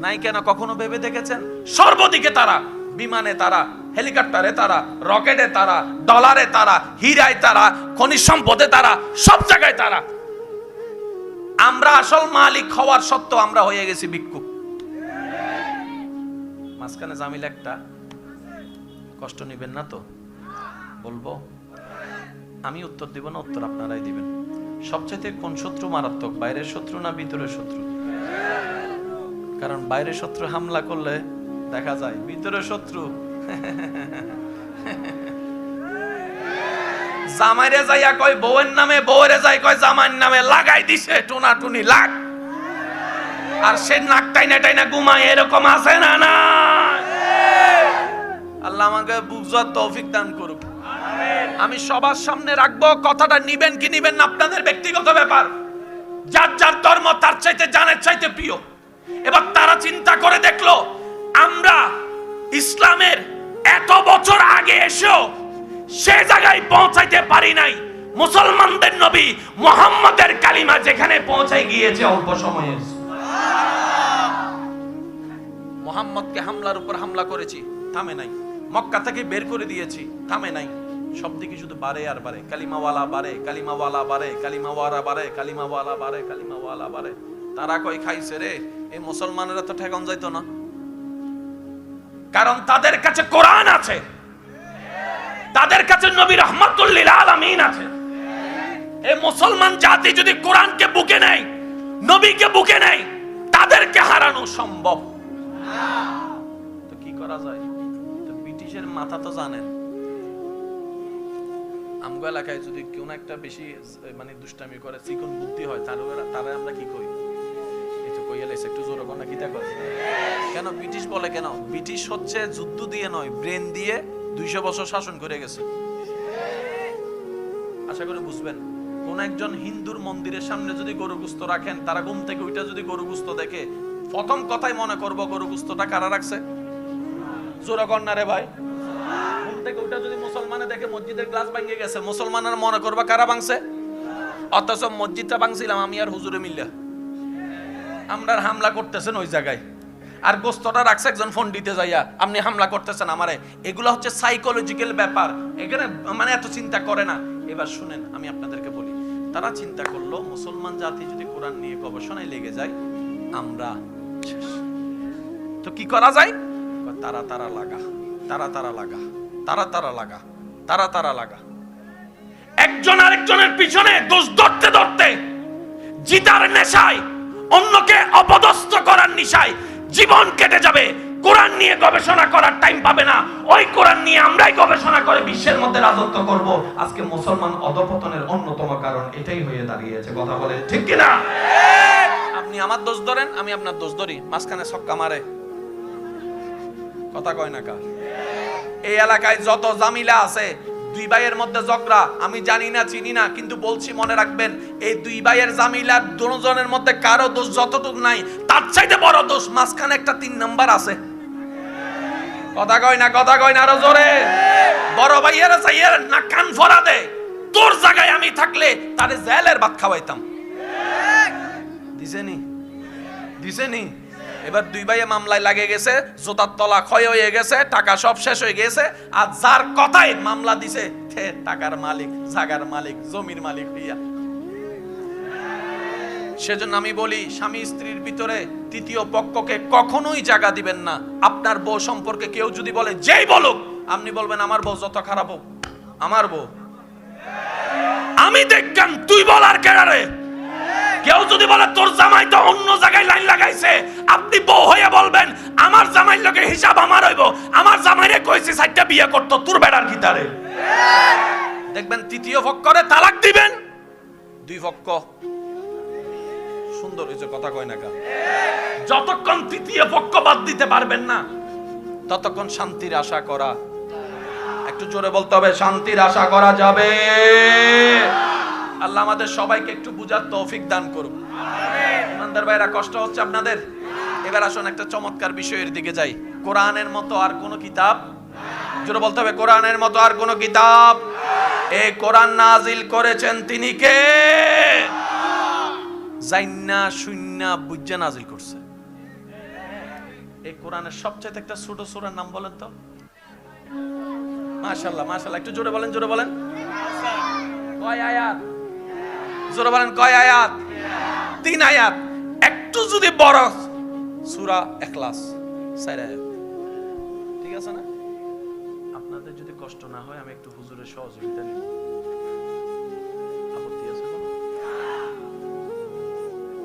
নাই কেন কখনো ভেবে দেখেছেন? সর্বদিকে তারা, বিমানে তারা, হেলিকপ্টারে তারা, রকেটে তারা, ডলারে তারা, হীরায় তারা, খনিজ সম্পদে তারা, সব জায়গায় তারা। আমরা আসল মালিক হওয়ার সত্ত্বেও আমরা হয়ে গেছি ভিক্ষুক। মাঝখানে জামিল একটা, কষ্ট নিবেন না তো? বলবো, আমি উত্তর দিব না, উত্তর আপনারাই দিবেন। সবচেয়ে কোন শত্রু মারাত্মক, বাইরের শত্রু না ভিতরের শত্রু? কারণ বাইরের শত্রু হামলা করলে দেখা যায়, ভিতরের শত্রু জামাইরে যাইয়া কয় বউয়ের নামে, বউরে যাই কয় জামাইয়ের নামে, লাগাই দিছে টুনাটুনি লাগ, আর সে নাক টাইনা টাইনা ঘুমায়। এরকম আছে না? না, আল্লাহ আমাকে বুঝার তৌফিক দান করুক। আমি সবার সামনে রাখবো, কথাটা নিবেন কি নিবেন না আপনাদের ব্যক্তিগত ব্যাপার। যার যার ধর্ম তার চাইতে জানের চাইতে প্রিয়। এবার তারা চিন্তা করে দেখলো, আমরা ইসলামের এত বছর আগে এসেও সে জায়গায় পৌঁছাইতে পারি নাই। মুসলমানদের নবী মুহাম্মদের কালিমা যেখানে পৌঁছাই গিয়েছে অল্প সময়ে। মুহাম্মদকে হামলার উপর হামলা করেছি, থামে নাই। মক্কা থেকে বের করে দিয়েছি, থামে নাই। সব দিকে শুধু বাড়ে আর বাড়ে, কালিমাওয়ালা বাড়ে, কালিমাওয়ালা বাড়ে, কালিমাওয়ালা বাড়ে, কালিমাওয়ালা বাড়ে, কালিমাওয়ালা বাড়ে। তারা কই খাইছে রে, এই মুসলমানেরা তো ঠেকান যাইতো না, কারণ তাদের কাছে কোরআন আছে, তাদের কাছে নবী রাহমাতুল লিল আলামিন আছে। এই মুসলমান জাতি যদি কোরআনকে বুকে নেয়, নবীকে বুকে নেয়, তাদেরকে হারানো সম্ভব। তো কি করা যায়? তো ব্রিটিশের মাথা তো জানেন। আমগো এলাকায় যদি কেউ না একটা বেশি মানে দুষ্টামি করে, চিকন বুদ্ধি হয়, তারা আমরা কি করি? একটু কইয়া লাইছে, একটু জোরে কোনা কিতা করে। কেন ব্রিটিশ বলে? কেন ব্রিটিশ হচ্ছে যুদ্ধ দিয়ে নয়, ব্রেন দিয়ে 200 বছর শাসন করে গেছে। আশা করি বুঝবেন। কোন একজন হিন্দুর মন্দিরের সামনে যদি গরু গোশত রাখেন, তারা ঘুম থেকে উঠে যদি গরু গোশত দেখে, প্রথম কথাই মনে করবো গরু গোশতটা কারা রাখছে? জোরে কন্যা রে ভাই। ঘুম থেকে উঠে যদি মুসলমানে দেখে মসজিদের গ্লাস ভেঙে গেছে, মুসলমানরা মনে করবা কারা ভাঙছে? অথচ মসজিদটা ভাঙছিলাম আমি আর হুজুরে মিল্লা। আমরা হামলা করতেছেন ওই জায়গায়, আর গোস্তটা রাখছে একজন ফোন দিতে যাইয়া, আপনি হামলা করতেছেন আমারে। এগুলো হচ্ছে সাইকোলজিক্যাল ব্যাপার, এখানে মানে এত চিন্তা করে না। এবার শুনেন, আমি আপনাদেরকে বলি, তারা চিন্তা করলো মুসলমান জাতি যদি কোরআন নিয়ে গবেষণায় লেগে যায়, আমরা শেষ। তো কি করা যায়? তারা তারা লাগা, তারা তারা লাগা, তারা তারা লাগা, তারা তারা লাগা। একজন আরেকজনের পিছনে দোষ ধরতে ধরতে, জিতার নেশায়, অন্যকে অপদস্থ করার নেশায় জীবন কেটে যাবে। কোরআন নিয়ে গবেষণা করার টাইম পাবে না। ওই কোরআন নিয়ে আমরাই গবেষণা করে বিশ্বের মধ্যে রাজত্ব করব। আজকে মুসলমান অধঃপতনের অন্যতম কারণ এটাই হয়ে দাঁড়িয়েছে। কথা বলে ঠিক কি না? আপনি আমার দোষ ধরেন, আমি আপনার দোষ ধরি, মাঝখানে ছক্কা মারে। কথা কয় না কা? এই এলাকায় যত জামিলা আছে, দুই ভাইয়ের মধ্যে ঝগড়া, আমি জানি না চিনি না, কিন্তু বলছি মনে রাখবেন, এই দুই ভাইয়ের জামিলার দুজনের মধ্যে কারো দোষ যতটুকু নাই, তার চাইতে বড় দোষ মাঝখানে একটা 3 নাম্বার আছে। কথা কয় না? কথা কয় না আরো জোরে? বড় ভাইয়ের চাইয়ের না কান ফরা দে। তোর জায়গায় আমি থাকলে তারে জেলের ভাত খাওয়াইতাম। দিছেনি? দিছেনি? এবার দুই ভাইয়ে মামলায় লাগে গেছে, জোতার তলা ক্ষয় হয়ে গেছে, টাকা সব শেষ হয়ে গেছে। আর যার কথাই মামলা দিছে, টাকার মালিক, জায়গার মালিক, জমির মালিক হইয়া। সেজন্য আমি বলি, স্বামী স্ত্রীর ভিতরে তৃতীয় পক্ষকে কখনোই জায়গা দিবেন না। আপনার বউ সম্পর্কে কেউ যদি বলে, যেই বলুক, আপনি বলবেন আমার বউ যত খারাপ হোক, আমার বউ আমি দেখলাম, তুই বলার কেনারে। কেউ যদি বলে তোর জামাই তো অন্য জায়গায় লাইন লাগাইছে, আপনি বউ হয়ে বলবেন আমার জামাইর লগে হিসাব আমার হইব। আমার জামাইরে কইছে 4টা বিয়ে করতে, তোর বেড়ার ভিতরে। দেখবেন তৃতীয় পক্ষরে তালাক দিবেন, দুই পক্ষ সুন্দর হয়েছে। কথা কয় না কা? যতক্ষণ তৃতীয় পক্ষ বাদ দিতে পারবেন না, ততক্ষণ শান্তির আশা করা, একটু জোরে বলতে হবে, শান্তির আশা করা যাবে। আল্লাহ আমাদের সবাইকে একটু বুঝার তৌফিক দান করুক। ইমানদার ভাইরা, কষ্ট হচ্ছে আপনাদের? এবার আসুন একটা চমৎকার বিষয়ের দিকে যাই। কোরআনের মতো আর কোন কিতাব, জোরে বলতে হবে, কোরআনের মতো আর কোন কিতাব। এই কোরআন নাজিল করেছেন তিনি কে? জাইন্না শূন্য বুঝা নাজিল করছে। এই কোরআনের সবচেয়ে একটা ছোট সূরার নাম বলেন তো? মাশাআল্লাহ মাশাআল্লাহ, একটু জোরে বলেন, জোরে বলেন। কয় আয়াত? জোরে বলেন, কয় আয়াত? 3 আয়াত। একটু যদি বড় সূরা ইখলাস 4 আয়াত, ঠিক আছে না? আপনাদের যদি কষ্ট না হয় আমি একটু হুজুরের সহযোগিতা নিব, আপত্তি আছে কোনো?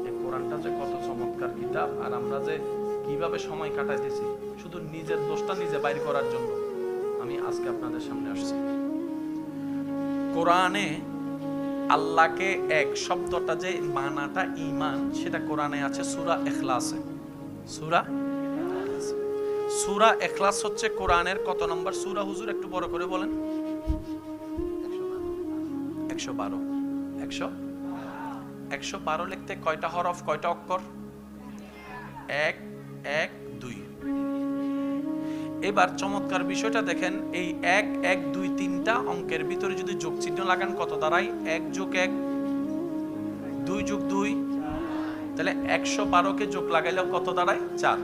এই কোরআনটা যে কত চমৎকার কিতাব, আর আমরা যে কিভাবে সময় কাটাইতেছি শুধু নিজের দোষটা নিজে বাইর করার জন্য আমি আজকে আপনাদের সামনে আসছি। কোরআনে আল্লাহকে এক শব্দটা যে মানাটা ঈমান, সেটা কোরআনে আছে সূরা ইখলাসে। সূরা ইখলাস হচ্ছে কোরআনের কত নম্বর সূরা হুজুর? একটু বড় করে বলেন। 112। 112 লিখতে কয়টা হরফ, কয়টা অক্ষর? 1 1 2। এবার চমৎকার বিষয়টা দেখেন, এই 1 1 2 3টা অঙ্কের ভিতরে যদি যোগ চিহ্ন লাগান কত দাঁড়ায়? 1 + 1 2 + 2, তাহলে 112 কে যোগ লাগাইলেও কত দাঁড়ায়? 4।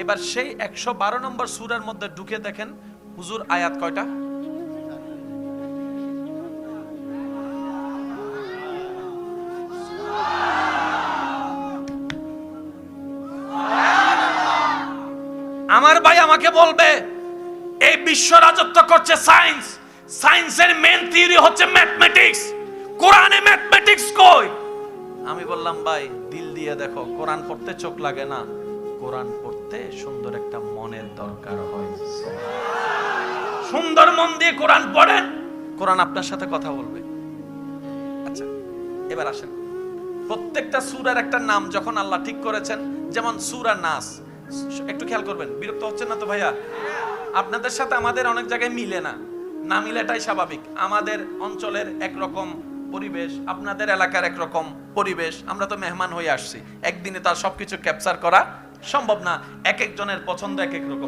এবার সেই 112 নম্বর সূরার মধ্যে ঢুকে দেখেন হুজুর আয়াত কয়টা? আমার ভাই আমাকে বলবে এই বিশ্ব রাজত্ব করছে সায়েন্স, সায়েন্সের মেন থিওরি হচ্ছে ম্যাথমেটিক্স, কোরআনে ম্যাথমেটিক্স কই? আমি বললাম ভাই দিল দিয়ে দেখো, কোরআন পড়তে চোখ লাগে না, কোরআন পড়তে সুন্দর একটা মনের দরকার হয়। সুন্দর মন দিয়ে কোরআন পড়েন, কোরআন আপনার সাথে কথা বলবে। আচ্ছা এবার আসেন, প্রত্যেকটা সূরার একটা নাম যখন আল্লাহ ঠিক করেছেন, যেমন সূরা নাস, একটু খেয়াল করবেন, বিরক্ত হচ্ছেন না তো ভাইয়া? আপনাদের সাথে আমাদের অনেক জায়গায় মিলে না, না মিলেটাই স্বাভাবিক। আমাদের অঞ্চলের একরকম পরিবেশ, আপনাদের এলাকার একরকম পরিবেশ, আমরা তো মেহমান হয়ে আসছি, একদিনে তার সবকিছু ক্যাপচার করা সম্ভব না, এক একজনের পছন্দ এক এক রকম।